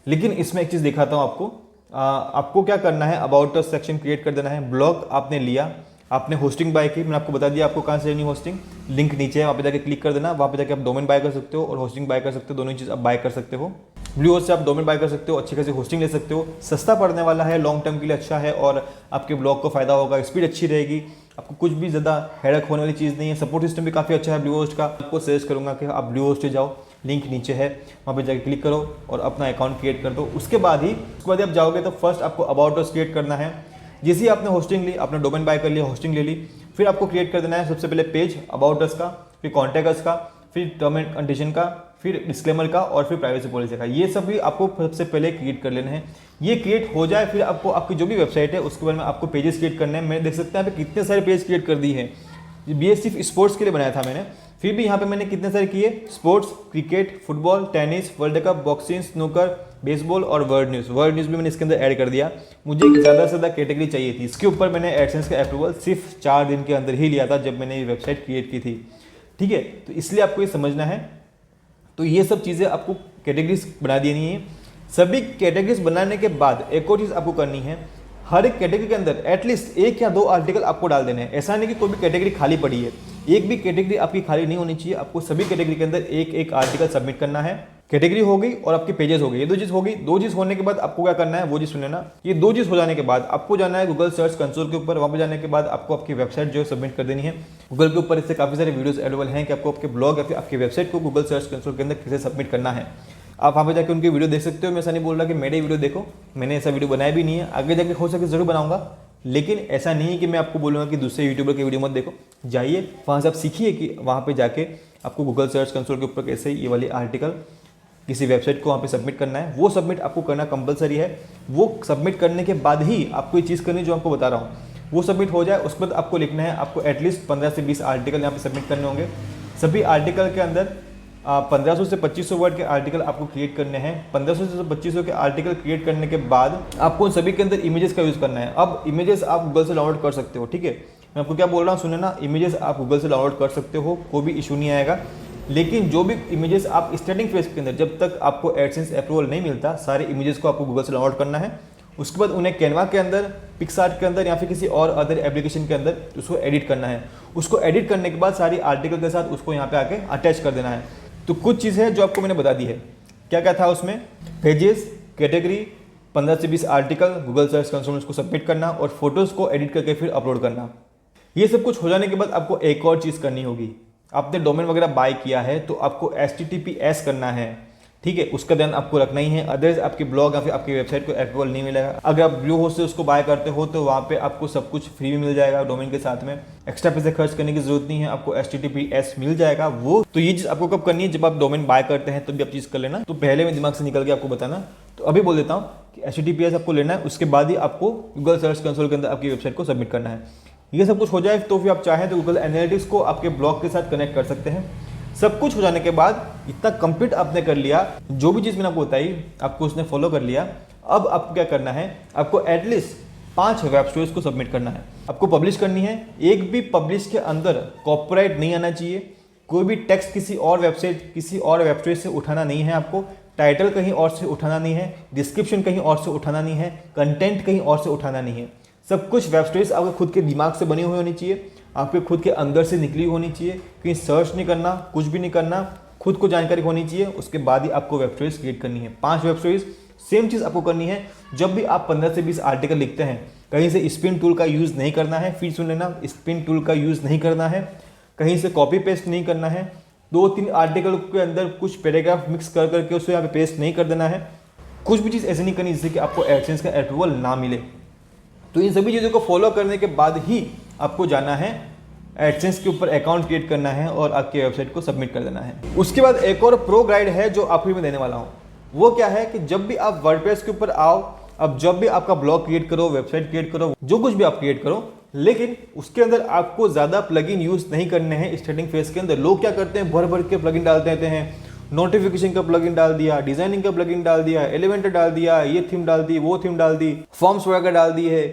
लेकिन इसमें एक चीज़ दिखाता हूँ आपको। आपको क्या करना है, अबाउट अस सेक्शन क्रिएट कर देना है। ब्लॉग आपने लिया, आपने होस्टिंग बाय की, मैंने आपको बता दिया आपको कहाँ से लेनी होस्टिंग, लिंक नीचे है, वहाँ पे जाके क्लिक कर देना। वहाँ पे जाके आप डोमेन बाय कर सकते हो और होस्टिंग बाय कर सकते हो, दोनों चीज़ आप बाय कर सकते हो। ब्लू होस्ट से आप डोमेन बाय कर सकते हो, अच्छी खासी होस्टिंग ले सकते हो, सस्ता पड़ने वाला है, लॉन्ग टर्म के लिए अच्छा है और आपके ब्लॉग को फायदा होगा, स्पीड अच्छी रहेगी, आपको कुछ भी ज़्यादा हेडक होने वाली चीज़ नहीं है। सपोर्ट सिस्टम भी काफ़ी अच्छा है ब्लू होस्ट का। आपको सजेस्ट करूँगा कि आप ब्लू होस्ट पे जाओ, लिंक नीचे है, वहाँ पे जाकर क्लिक करो और अपना अकाउंट क्रिएट कर दो। उसके बाद आप जाओगे तो फर्स्ट आपको अबाउट अस क्रिएट करना है। जैसे ही आपने होस्टिंग ली, आपने डोमेन बाय कर लिया, होस्टिंग ले ली, फिर आपको क्रिएट कर देना है सबसे पहले पेज अबाउट अस का, फिर कॉन्टैक्ट अस का, फिर टर्म एंड कंडीशन का, फिर डिस्क्लेमर का और फिर प्राइवेसी पॉलिसी का। ये सब भी आपको सबसे पहले क्रिएट कर लेना है। ये क्रिएट हो जाए फिर आपको आपकी जो भी वेबसाइट है उसके बारे में आपको पेजेस क्रिएट करने हैं। मैंने देख सकते हैं यहाँ पे कितने सारे पेज क्रिएट कर दिए हैं। BS सिर्फ स्पोर्ट्स के लिए बनाया था मैंने, फिर भी यहाँ पे मैंने कितने सारे किए, sports, cricket, football, tennis, world cup, boxing, snooker, baseball और वर्ल्ड न्यूज़। वर्ल्ड न्यूज़ भी मैंने इसके अंदर ऐड कर दिया। मुझे ज़्यादा से ज़्यादा कैटेगरी चाहिए थी। इसके ऊपर मैंने एडसेंस का अप्रूवल सिर्फ 4 दिन के अंदर ही लिया था जब मैंने ये वेबसाइट क्रिएट की थी। ठीक है, तो इसलिए आपको ये समझना है। तो ये सब चीज़ें आपको कैटेगरीज बना देनी है। सभी कैटेगरीज बनाने के बाद एक और चीज़ आपको करनी है, हर एक कैटेगरी के अंदर एटलीस्ट 1 या 2 आर्टिकल आपको डाल देने हैं। ऐसा नहीं कि कोई भी कैटेगरी खाली पड़ी है, एक भी कैटेगरी आपकी खाली नहीं होनी चाहिए। आपको सभी कैटेगरी के अंदर एक आर्टिकल सबमिट करना है। कैटेगरी हो गई और आपके पेजेस हो गए, ये 2 चीज़ हो गई। 2 चीज़ होने के बाद आपको क्या करना है वो चीज़ सुन लेना। ये 2 चीज़ हो जाने के बाद आपको जाना है गूगल सर्च कंसोल के ऊपर। वहाँ पे जाने के बाद आपको आपकी वेबसाइट जो है सबमिट कर देनी है। गूगल के ऊपर इससे काफ़ी सारे वीडियोस अवेलेबल हैं कि आपको आपके ब्लॉग या फिर आपकी वेबसाइट को गूगल सर्च कंसोल के अंदर कैसे सबमिट करना है। आप वहाँ पे जाकर उनकी वीडियो देख सकते हो। मैं ऐसा नहीं बोल रहा कि मेरे वीडियो देखो, मैंने ऐसा वीडियो बनाया भी नहीं है, आगे जाके हो सके जरूर बनाऊंगा, लेकिन ऐसा नहीं है कि मैं आपको बोलूँगा कि दूसरे यूट्यूबर की वीडियो मत देखो। जाइए वहाँ से आप सीखिए कि वहाँ पे जाके आपको गूगल सर्च कंसोल के ऊपर कैसे ये वाली आर्टिकल किसी वेबसाइट को वहाँ पे सबमिट करना है। वो सबमिट आपको करना कंपलसरी है। वो सबमिट करने के बाद ही आपको ये चीज़ करनी जो आपको बता रहा हूँ वो सबमिट हो जाए। उसके बाद आपको लिखना है, आपको एटलीस्ट 15 से 20 आर्टिकल यहाँ पे सबमिट करने होंगे। सभी आर्टिकल के अंदर 1500 से 2500 वर्ड के आर्टिकल आपको क्रिएट करने हैं। 1500 से 2500 के आर्टिकल क्रिएट करने के बाद आपको उन सभी के अंदर इमेजेस का यूज़ करना है। अब इमेजेस आप गूगल से डाउनलोड कर सकते हो, ठीक है, मैं आपको क्या बोल रहा हूँ सुने ना। इमेजेस आप गूगल से डाउनलोड कर सकते हो, कोई भी इशू नहीं आएगा। लेकिन जो भी इमेजेस आप स्टार्टिंग फेज के अंदर, जब तक आपको एडसेंस अप्रूवल नहीं मिलता, सारे इमेजेस को आपको गूगल से डाउनलोड करना है। उसके बाद उन्हें कैनवा के अंदर, पिक्सआर्ट के अंदर या फिर किसी और अदर एप्लीकेशन के अंदर उसको एडिट करना है। उसको एडिट करने के बाद सारी आर्टिकल के साथ उसको यहाँ पे आके अटैच कर देना है। तो कुछ चीज़ है जो आपको मैंने बता दी है। क्या क्या था उसमें, पेजेस, कैटेगरी, 15 से 20 आर्टिकल, गूगल सर्च कंसोल में उसको सबमिट करना और फोटोज़ को एडिट करके फिर अपलोड करना। ये सब कुछ हो जाने के बाद आपको एक और चीज़ करनी होगी। आपने डोमेन वगैरह बाय किया है तो आपको HTTPS करना है, ठीक है, उसका ध्यान आपको रखना ही है। अदरवाइज आपके ब्लॉग या फिर आपकी वेबसाइट को अप्रूवल नहीं मिलेगा। अगर आप ब्लू होस्ट से उसको बाय करते हो तो वहाँ पे आपको सब कुछ फ्री में मिल जाएगा डोमेन के साथ में, एक्स्ट्रा पैसे खर्च करने की जरूरत नहीं है, आपको HTTPS मिल जाएगा वो। तो ये चीज़ आपको कब करनी है, जब आप डोमेन बाय करते हैं तब भी आप चीज़ कर लेना। तो पहले में दिमाग से निकल के आपको बताना, तो अभी बोल देता हूँ कि HTTPS आपको लेना है। उसके बाद ही आपको गूगल सर्च कंसोल के अंदर आपकी वेबसाइट को सबमिट करना है। ये सब कुछ हो जाए तो फिर आप चाहें तो गूगल एनालिटिक्स को आपके ब्लॉग के साथ कनेक्ट कर सकते हैं। सब कुछ हो जाने के बाद इतना कंप्लीट आपने कर लिया, जो भी चीज़ मैंने आपको बताई आपको उसने फॉलो कर लिया। अब आपको क्या करना है, आपको एटलीस्ट 5 वेब स्टोरीज को सबमिट करना है, आपको पब्लिश करनी है। एक भी पब्लिश के अंदर कॉपीराइट नहीं आना चाहिए। कोई भी टेक्स्ट किसी और वेबसाइट, किसी और वेब स्टोरी से उठाना नहीं है। आपको टाइटल कहीं और से उठाना नहीं है, डिस्क्रिप्शन कहीं और से उठाना नहीं है, कंटेंट कहीं और से उठाना नहीं है। सब कुछ वेब स्टोरीज आपके खुद के दिमाग से बनी हुई होनी चाहिए, आपके खुद के अंदर से निकली होनी चाहिए। कहीं सर्च नहीं करना, कुछ भी नहीं करना, खुद को जानकारी होनी चाहिए। उसके बाद ही आपको वेब स्टोरीज क्रिएट करनी है। 5 वेब स्टोरीज। सेम चीज़ आपको करनी है जब भी आप 15 से 20 आर्टिकल लिखते हैं। कहीं से स्पिन टूल का यूज़ नहीं करना है, फिर सुन लेना, स्पिन टूल का यूज़ नहीं करना है, कहीं से कॉपी पेस्ट नहीं करना है। 2-3 आर्टिकल के अंदर कुछ पैराग्राफ मिक्स कर करके उसको यहाँ पे पेस्ट नहीं कर देना है। कुछ भी चीज़ ऐसी नहीं करनी जिससे कि आपको एडसेंस का अप्रूवल ना मिले। तो इन सभी चीज़ों को फॉलो करने के बाद ही आपको जाना है एडसेंस के ऊपर अकाउंट क्रिएट करना है और आपकी वेबसाइट को सबमिट कर देना है। उसके बाद एक और प्रो गाइड है जो आपको मैं देने वाला हूँ। वो क्या है कि जब भी आप वर्डप्रेस के ऊपर आओ, अब जब भी आपका ब्लॉग क्रिएट करो, वेबसाइट क्रिएट करो, जो कुछ भी आप क्रिएट करो, लेकिन उसके अंदर आपको ज़्यादा प्लगइन यूज़ नहीं करने हैं स्टार्टिंग फेज के अंदर। लोग क्या करते हैं, भर भर के प्लगइन डालते रहते हैं। नोटिफिकेशन का प्लगइन डाल दिया, डिजाइनिंग का प्लगइन डाल दिया, एलिमेंटर डाल दिया, ये थीम डाल दी, वो थीम डाल दी, फॉर्म्स वगैरह डाल दी है,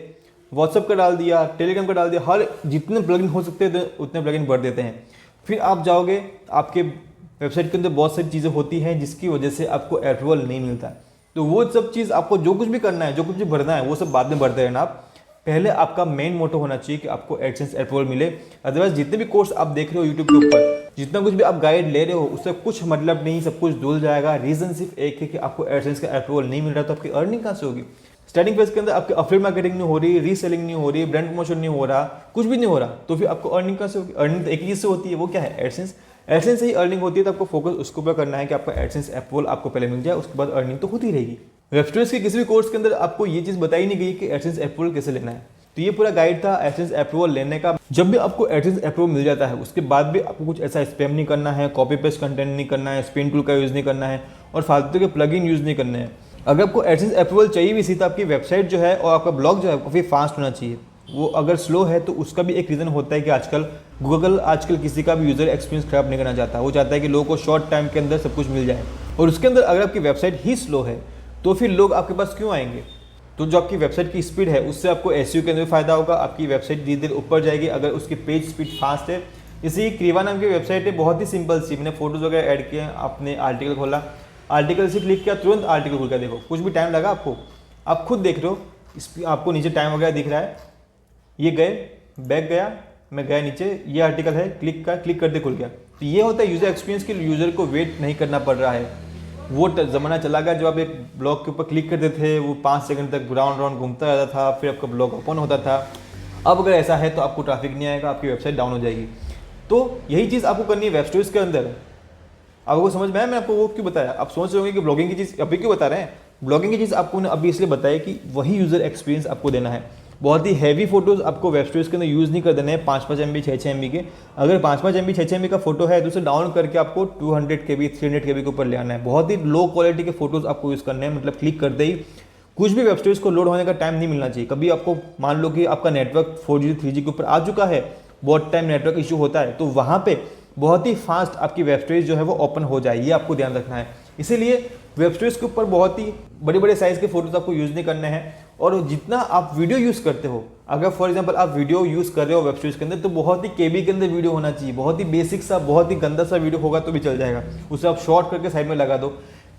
व्हाट्सएप का डाल दिया, टेलीग्राम का डाल दिया। हर जितने प्लगइन हो सकते हैं उतने प्लगइन भर देते हैं। फिर आप जाओगे, आपके वेबसाइट के अंदर बहुत सारी चीज़ें होती हैं जिसकी वजह से आपको अप्रूवल नहीं मिलता। तो वो सब चीज़ आपको जो कुछ भी करना है, जो कुछ भी भरना है, वो सब बाद में भरते रहना। आप पहले आपका मेन मोटो होना चाहिए कि आपको एडसेंस अप्रूवल मिले। अदरवाइज जितने भी कोर्स आप देख रहे हो यूट्यूब के ऊपर, जितना कुछ भी आप गाइड ले रहे हो, उससे कुछ मतलब नहीं, सब कुछ धुल जाएगा। रीजन सिर्फ एक है कि आपको एडसेंस का अप्रूवल नहीं मिल रहा, तो आपकी अर्निंग कहाँ से होगी। स्टार्टिंग फेज के अंदर आपकी अफिलिएट मार्केटिंग नहीं हो रही, रीसेलिंग नहीं हो रही, ब्रांड प्रमोशन नहीं हो रहा, कुछ भी नहीं हो रहा, तो फिर आपको अर्निंग कहाँ से होगी। अर्निंग तो एक ही चीज से होती है, वो क्या है, एडसेंस। एडसेंस से ही अर्निंग होती है, तो आपको फोकस उसके ऊपर करना है कि आपका एडसेंस अप्रूवल आपको पहले मिल जाए, उसके बाद अर्निंग तो होती रहेगी। वेबस्टूडियोज के किसी भी कोर्स के अंदर आपको ये चीज बताई नहीं गई कि एडसेंस अप्रूवल कैसे लेना है। तो ये पूरा गाइड था एडसेंस अप्रूवल लेने का। जब भी आपको एडसेंस अप्रूवल मिल जाता है, उसके बाद भी आपको कुछ ऐसा स्पैम नहीं करना है, कॉपी पेस्ट कंटेंट नहीं करना है, स्पिन टूल का यूज नहीं करना है और फालतू के प्लगइन यूज नहीं करने हैं। अगर आपको एडसेंस अप्रूवल चाहिए भी थी, तो आपकी वेबसाइट जो है और आपका ब्लॉग जो है काफ़ी फास्ट होना चाहिए। वो अगर स्लो है तो उसका भी एक रीज़न होता है कि आजकल गूगल किसी का भी यूज़र एक्सपीरियंस खराब नहीं करना चाहता। वो चाहता है कि लोगों को शॉर्ट टाइम के अंदर सब कुछ मिल जाए, और उसके अंदर अगर आपकी वेबसाइट ही स्लो है तो फिर लोग आपके पास क्यों आएंगे। तो जो आपकी वेबसाइट की स्पीड है, उससे आपको एसईओ के अंदर भी फायदा होगा, आपकी वेबसाइट धीरे धीरे ऊपर जाएगी अगर उसकी पेज स्पीड फास्ट है। इसी क्रीवा नाम की वेबसाइट है, बहुत ही सिंपल सी, मैंने फोटोज वगैरह ऐड किए हैं, आपने आर्टिकल खोला, आर्टिकल से क्लिक किया, तुरंत आर्टिकल खुल गया। देखो कुछ भी टाइम लगा आपको, आप खुद देख रहे हो, आपको नीचे टाइम वगैरह दिख रहा है। ये गए, बैक गया, मैं गया नीचे, ये आर्टिकल है, क्लिक करते खुल गया। तो ये होता है यूजर एक्सपीरियंस कि यूजर को वेट नहीं करना पड़ रहा है। वो ज़माना चला गया जब आप एक ब्लॉग के ऊपर क्लिक करते थे, वो 5 सेकंड तक राउंड राउंड घूमता रहता था, फिर आपका ब्लॉग ओपन होता था। अब अगर ऐसा है तो आपको ट्रैफिक नहीं आएगा, आपकी वेबसाइट डाउन हो जाएगी। तो यही चीज़ आपको करनी है वेबस्टूडियोज के अंदर। आपको समझ में आया मैं आपको वो क्यों बताया। आप सोच रहे होंगे कि ब्लॉगिंग की चीज़ अभी क्यों बता रहे हैं। ब्लॉगिंग की चीज़ आपको अभी इसलिए बताया कि वही यूज़र एक्सपीरियंस आपको देना है। बहुत ही हैवी फोटोज़ आपको वेबस्टूडियोज के अंदर यूज़ नहीं कर देने हैं, 5-5 MB 6-6 MB के। अगर 5-5 MB 6-6 MB का फोटो है तो उसे डाउन करके आपको 200 KB 300 KB के ऊपर ले आना है। बहुत ही लो क्वालिटी के फोटोज़ आपको यूज़ करने हैं, मतलब क्लिक करते ही कुछ भी वेबस्टूडियोज को लोड होने का टाइम नहीं मिलना चाहिए। कभी आपको मान लो कि आपका नेटवर्क 4G 3G के ऊपर आ चुका है, बहुत टाइम नेटवर्क इशू होता है, तो वहाँ पे बहुत ही फास्ट आपकी वेबस्टूडियोज जो है वो ओपन हो जाए, ये आपको ध्यान रखना है। इसीलिए वेबस्टूडियोज के ऊपर बहुत ही बड़े बड़े साइज़ के फोटोज आपको यूज़ नहीं करने हैं। और जितना आप वीडियो यूज़ करते हो, अगर फॉर एग्जांपल आप वीडियो यूज़ कर रहे हो वेबस्टूडियोज के अंदर, तो बहुत ही केबी के अंदर वीडियो होना चाहिए। बहुत ही बेसिक सा, बहुत ही गंदा सा वीडियो होगा तो भी चल जाएगा, उसे आप शॉर्ट करके साइड में लगा दो,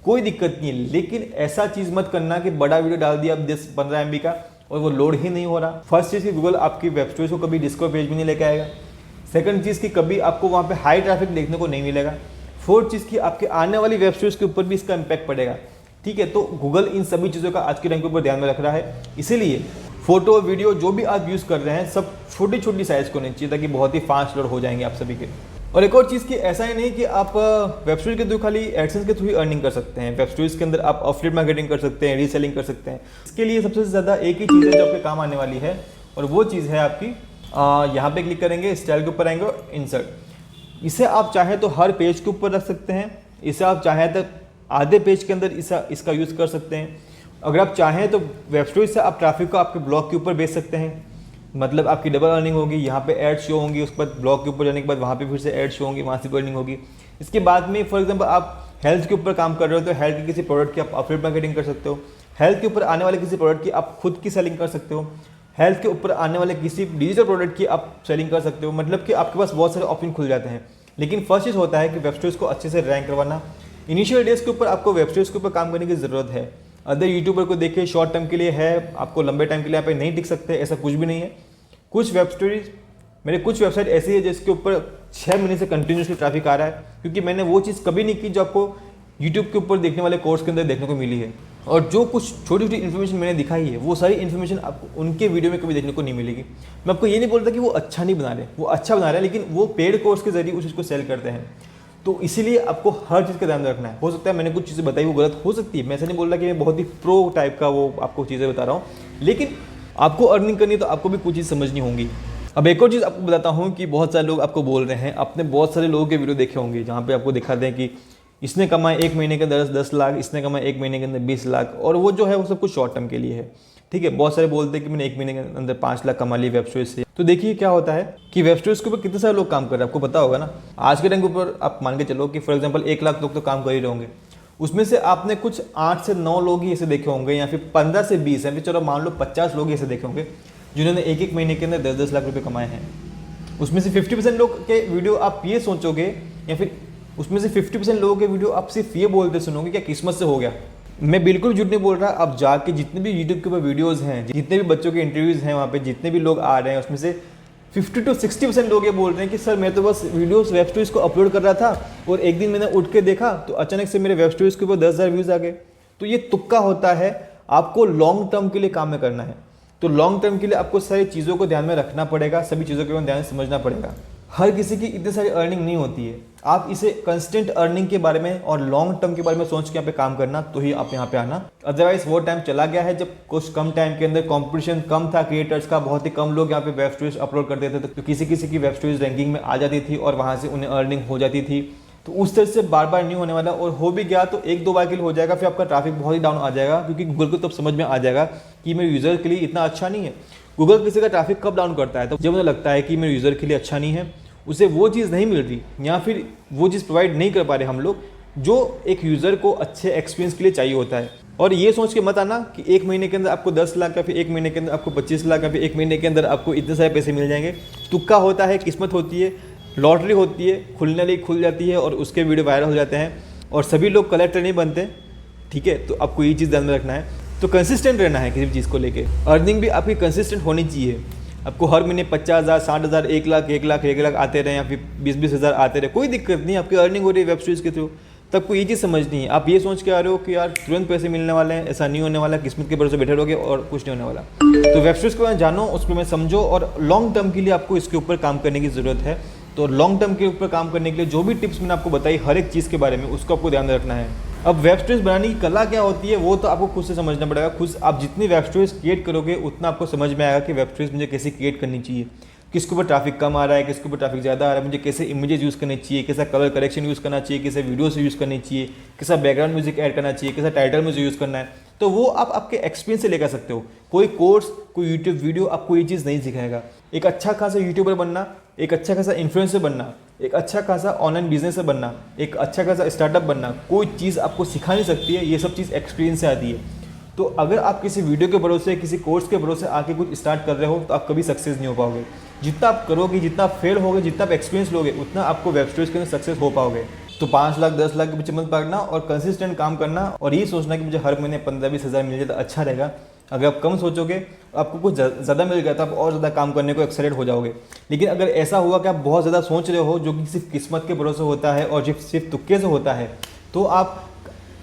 कोई दिक्कत नहीं है। लेकिन ऐसा चीज़ मत करना कि बड़ा वीडियो डाल दिया आप 10-15 MB का और वो लोड ही नहीं हो रहा। फर्स्ट चीज़ की गूगल आपकी वेबस्टूडियोज को कभी डिस्कवर पेज भी नहीं लेके आएगा। सेकंड चीज़ की कभी आपको वहाँ पे हाई ट्रैफिक देखने को नहीं मिलेगा। फोर्थ चीज़ की आपके आने वाली वेबस्टूडियोज के ऊपर भी इसका इम्पैक्ट पड़ेगा। ठीक है, तो गूगल इन सभी चीज़ों का आज के टाइम के ऊपर ध्यान में रख रहा है। इसीलिए फोटो वीडियो जो भी आप यूज़ कर रहे हैं सब छोटी छोटी साइज़ को होनी चाहिए, ताकि बहुत ही फास्ट लोड हो जाएंगे आप सभी के। और एक और चीज़ की ऐसा ही नहीं कि आप वेबस्टूडियो के थ्रू खाली एडसेंस के थ्रू ही अर्निंग कर सकते हैं। वेबस्टूडियोज के अंदर आप अफिलिएट मार्केटिंग कर सकते हैं, रीसेलिंग कर सकते हैं। इसके लिए सबसे ज़्यादा एक ही चीज़ है जो आपके काम आने वाली है, और वो चीज़ है आपकी यहाँ पे क्लिक करेंगे, स्टाइल के ऊपर आएंगे और इंसर्ट। इसे आप चाहें तो हर पेज के ऊपर रख सकते हैं, इसे आप चाहें तो आधे पेज के अंदर इसका यूज़ कर सकते हैं। अगर आप चाहें तो वेबस्टूडियो से आप ट्रैफिक को आपके ब्लॉग के ऊपर भेज सकते हैं, मतलब आपकी डबल अर्निंग होगी। यहाँ पे ऐड शो होंगी, उसके बाद ब्लॉग के ऊपर जाने के बाद वहाँ पे फिर से ऐड शो होंगी, वहाँ से अर्निंग होगी। इसके बाद में फॉर एग्जांपल आप हेल्थ के ऊपर काम कर रहे हो तो हेल्थ के किसी प्रोडक्ट की आप अफिलिएट मार्केटिंग कर सकते हो। हेल्थ के ऊपर आने वाले किसी प्रोडक्ट की आप खुद की सेलिंग कर सकते हो। हेल्थ के ऊपर आने वाले किसी डिजिटल प्रोडक्ट की आप सेलिंग कर सकते हो। मतलब कि आपके पास बहुत सारे ऑप्शन खुल जाते हैं। लेकिन फर्स्ट चीज़ होता है कि वेबस्टूडियोज को अच्छे से रैंक करवाना। इनिशियल डेज के ऊपर आपको वेबस्टूडियोज के ऊपर काम करने की ज़रूरत है। अदर यूट्यूबर को देखिए, शॉर्ट टर्म के लिए है, आपको लंबे टाइम के लिए आप नहीं टिक सकते, ऐसा कुछ भी नहीं है। कुछ वेबस्टूडियोज, मेरे कुछ वेबसाइट ऐसी है जिसके ऊपर 6 महीने से कंटिन्यूसली ट्रैफिक आ रहा है, क्योंकि मैंने वो चीज़ कभी नहीं की जो आपको यूट्यूब के ऊपर देखने वाले कोर्स के अंदर देखने को मिली है। और जो कुछ छोटी छोटी इन्फॉर्मेशन मैंने दिखाई है, वो सारी इन्फॉर्मेशन आपको उनके वीडियो में कभी देखने को नहीं मिलेगी। मैं आपको ये नहीं बोलता कि वो अच्छा नहीं बना रहे, वो अच्छा बना रहे हैं, लेकिन वो पेड कोर्स के जरिए उस चीज़ को सेल करते हैं। तो इसीलिए आपको हर चीज़ का ध्यान रखना है। हो सकता है मैंने कुछ चीज़ें बताई वो गलत हो सकती है, मैं ऐसा नहीं बोल रहा कि मैं बहुत ही प्रो टाइप का वो आपको चीज़ें बता रहा हूँ, लेकिन आपको अर्निंग करनी है तो आपको भी कुछ चीज़ समझनी होंगी। अब एक और चीज़ आपको बताता हूँ कि बहुत सारे लोग आपको बोल रहे हैं, आपने बहुत सारे लोगों के वीडियो देखे होंगे जहाँ पे आपको दिखाते हैं कि इसने कमाए 1 महीने के अंदर 10 लाख, इसने कमाए 1 महीने के अंदर 20 लाख, और वो जो है वो सब कुछ शॉर्ट टर्म के लिए है। ठीक है, बहुत सारे बोलते हैं कि मैंने 1 महीने के अंदर 5 लाख कमा ली वेबस्टूडियोज से। तो देखिए क्या होता है कि वेबस्टूडियोज के ऊपर कितने सारे लोग काम कर रहे हैं, आपको पता होगा ना। आज के टाइम के ऊपर आप मान के चलो कि फॉर एग्जाम्पल 1 लाख लोग तो काम कर ही रहे होंगे, उसमें से आपने कुछ 8 से 9 लोग ही ऐसे देखे होंगे, या फिर 15 से 20 या फिर चलो मान लो 50 लोग ऐसे देखे होंगे जिन्होंने 1-1 महीने के अंदर 10-10 लाख रुपये कमाए हैं। उसमें से 50% लोग के वीडियो आप ये सोचोगे, या फिर उसमें से 50% लोगों के वीडियो आप सिर्फ ये बोलते सुनोगे क्या किस्मत से हो गया। मैं बिल्कुल झूठ नहीं बोल रहा। अब जाके जितने भी यूट्यूब के ऊपर वीडियोस हैं, जितने भी बच्चों के इंटरव्यूज़ हैं, वहाँ पे जितने भी लोग आ रहे हैं, उसमें से 50 to 60% लोग ये बोल रहे हैं कि सर मैं तो बस वीडियोस वेब स्टोरीज को अपलोड कर रहा था और एक दिन मैंने उठ के देखा तो अचानक से मेरे वेब स्टोरीज के ऊपर 10,000 व्यूज़ आ गए। तो ये तुक्का होता है। आपको लॉन्ग टर्म के लिए काम में करना है, तो लॉन्ग टर्म के लिए आपको सारी चीज़ों को ध्यान में रखना पड़ेगा, सभी चीज़ों को ध्यान से समझना पड़ेगा। हर किसी की इतनी सारी अर्निंग नहीं होती है। आप इसे कंस्टेंट अर्निंग के बारे में और लॉन्ग टर्म के बारे में सोच के यहाँ पे काम करना, तो ही आप यहाँ पे आना। अदरवाइज वो टाइम चला गया है जब कुछ कम टाइम के अंदर कंपटीशन कम था क्रिएटर्स का, बहुत ही कम लोग यहाँ पे वेब स्टोरीज अपलोड करते थे, तो किसी किसी की वेब स्टोरीज रैंकिंग में आ जाती थी और वहाँ से उन्हें अर्निंग हो जाती थी। तो उस तरह से बार बार नहीं होने वाला, और हो भी गया तो एक दो बार के लिए हो जाएगा, फिर आपका ट्रैफिक बहुत ही डाउन आ जाएगा, क्योंकि गूगल को तब समझ में आ जाएगा कि मेरे यूज़र के लिए इतना अच्छा नहीं है। गूगल किसी का ट्रैफिक कब डाउन करता है? तो जब मुझे लगता है कि मेरे यूज़र के लिए अच्छा नहीं है, उसे वो चीज़ नहीं मिल रही या फिर वो चीज़ प्रोवाइड नहीं कर पा रहे हम लोग, जो एक यूज़र को अच्छे एक्सपीरियंस के लिए चाहिए होता है। और ये सोच के मत आना कि एक महीने के अंदर आपको 10 लाख या फिर एक महीने के अंदर आपको 25 लाख या फिर एक महीने के अंदर आपको इतने सारे पैसे मिल जाएंगे। तुक्का होता है, किस्मत होती है, लॉटरी होती है, खुलने वाली खुल जाती है और उसके वीडियो वायरल हो जाते हैं, और सभी लोग कलेक्टर नहीं बनते। ठीक है, तो आपको ये चीज़ ध्यान में रखना है। तो कंसिस्टेंट रहना है किसी भी चीज़ को लेके। अर्निंग भी आपकी कंसिस्टेंट होनी चाहिए। आपको हर महीने 50,000, 60,000, 1 लाख आते रहे या फिर 20 हज़ार आते रहे, कोई दिक्कत नहीं। आपकी अर्निंग हो रही है वेब स्टोरीज के थ्रू, तब को ये चीज़ समझनी है। आप ये सोच के आ रहे हो कि यार तुरंत पैसे मिलने वाले हैं, ऐसा नहीं होने वाला, किस्मत के भरोसे बैठे रहोगे और कुछ नहीं होने वाला। तो वेब स्टोरीज के बारे में जानो, उसको मैं समझो, और लॉन्ग टर्म के लिए आपको इसके ऊपर काम करने की ज़रूरत है। तो लॉन्ग टर्म के ऊपर काम करने के लिए जो भी टिप्स मैंने आपको बताई हर एक चीज़ के बारे में, उसको आपको ध्यान रखना है। अब वेब स्टोरीज बनाने की कला क्या होती है वो तो आपको खुद से समझना पड़ेगा। खुद आप जितनी वेब स्टोरीज क्रिएट करोगे उतना आपको समझ में आएगा कि वेब स्टोरीज मुझे कैसे क्रिएट करनी चाहिए, किसके ऊपर ट्रैफिक कम आ रहा है, किसके ऊपर ट्रैफिक ज़्यादा आ रहा है, मुझे कैसे इमेजेस यूज़ करने चाहिए, कैसा कलर करेक्शन यूज़ करना चाहिए, कैसे वीडियोस यूज़ करनी चाहिए, कैसा बैकग्राउंड म्यूजिक ऐड करना चाहिए, कैसा टाइटल म्यूजिक यूज़ करना है। तो वो आप आपके एक्सपीरियंस से लेकर सकते हो। कोई कोर्स, कोई यूट्यूब वीडियो आपको ये चीज़ नहीं सिखाएगा। एक अच्छा खासा यूट्यूबर बनना, एक अच्छा खासा इन्फ्लुएंसर बनना, एक अच्छा खासा ऑनलाइन बिजनेसर बनना, एक अच्छा खासा स्टार्टअप बनना, कोई चीज़ आपको सिखा नहीं सकती है। ये सब चीज़ एक्सपीरियंस से आती है। तो अगर आप किसी वीडियो के भरोसे, किसी कोर्स के भरोसे आके कुछ स्टार्ट कर रहे हो, तो आप कभी सक्सेस नहीं हो पाओगे। जितना आप करोगे, जितना फेल होगे, जितना आप एक्सपीरियंस लोगे, उतना आपको वेब स्टोरीज के अंदर सक्सेस हो पाओगे। तो 5 लाख 10 लाख के पीछे मत भागना और कंसिस्टेंट काम करना, और ये सोचना कि मुझे हर महीने 15-20 हज़ार मिल जाए तो अच्छा रहेगा। अगर आप कम सोचोगे, आपको कुछ ज़्यादा मिल गया तो आप और ज़्यादा काम करने को एक्साइटेड हो जाओगे। लेकिन अगर ऐसा हुआ कि आप बहुत ज़्यादा सोच रहे हो, जो कि सिर्फ किस्मत के भरोसे होता है और सिर्फ तुक्के से होता है, तो आप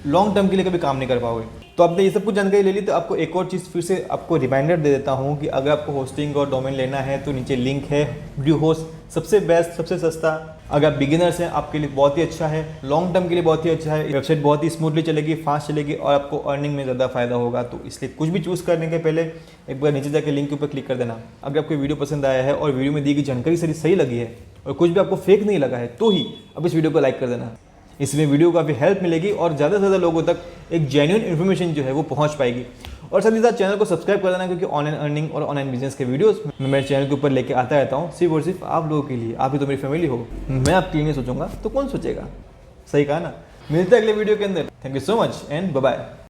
लॉन्ग टर्म के लिए कभी काम नहीं कर पाओगे। तो आपने ये सब कुछ जानकारी ले ली, तो आपको एक और चीज़ फिर से आपको रिमाइंडर दे देता हूँ कि अगर आपको होस्टिंग और डोमेन लेना है तो नीचे लिंक है, ब्लूहोस्ट सबसे बेस्ट, सबसे सस्ता। अगर आप बिगिनर्स हैं आपके लिए बहुत ही अच्छा है, लॉन्ग टर्म के लिए बहुत ही अच्छा है। वेबसाइट बहुत ही स्मूथली चलेगी, फास्ट चलेगी और आपको अर्निंग में ज़्यादा फायदा होगा। तो इसलिए कुछ भी चूज़ करने के पहले एक बार नीचे जाकर लिंक के ऊपर क्लिक कर देना। अगर आपको वीडियो पसंद आया है और वीडियो में दी गई जानकारी सही लगी है और कुछ भी आपको फेक नहीं लगा है, तो ही अब इस वीडियो को लाइक कर देना। इसमें वीडियो को काफ़ी हेल्प मिलेगी और ज़्यादा से ज़्यादा लोगों तक एक जेन्युइन इन्फॉर्मेशन जो है वो पहुंच पाएगी। और साथ ही साथ चैनल को सब्सक्राइब कर देना, क्योंकि ऑनलाइन अर्निंग और ऑनलाइन बिजनेस के वीडियोस मैं मेरे चैनल के ऊपर लेके आता रहता हूँ, सिर्फ और सिर्फ आप लोगों के लिए। आप ही तो मेरी फैमिली हो, मैं आपके लिए नहीं सोचूंगा तो कौन सोचेगा? सही कहा ना। मिलते हैं अगले वीडियो के अंदर। Thank you so much and bye bye.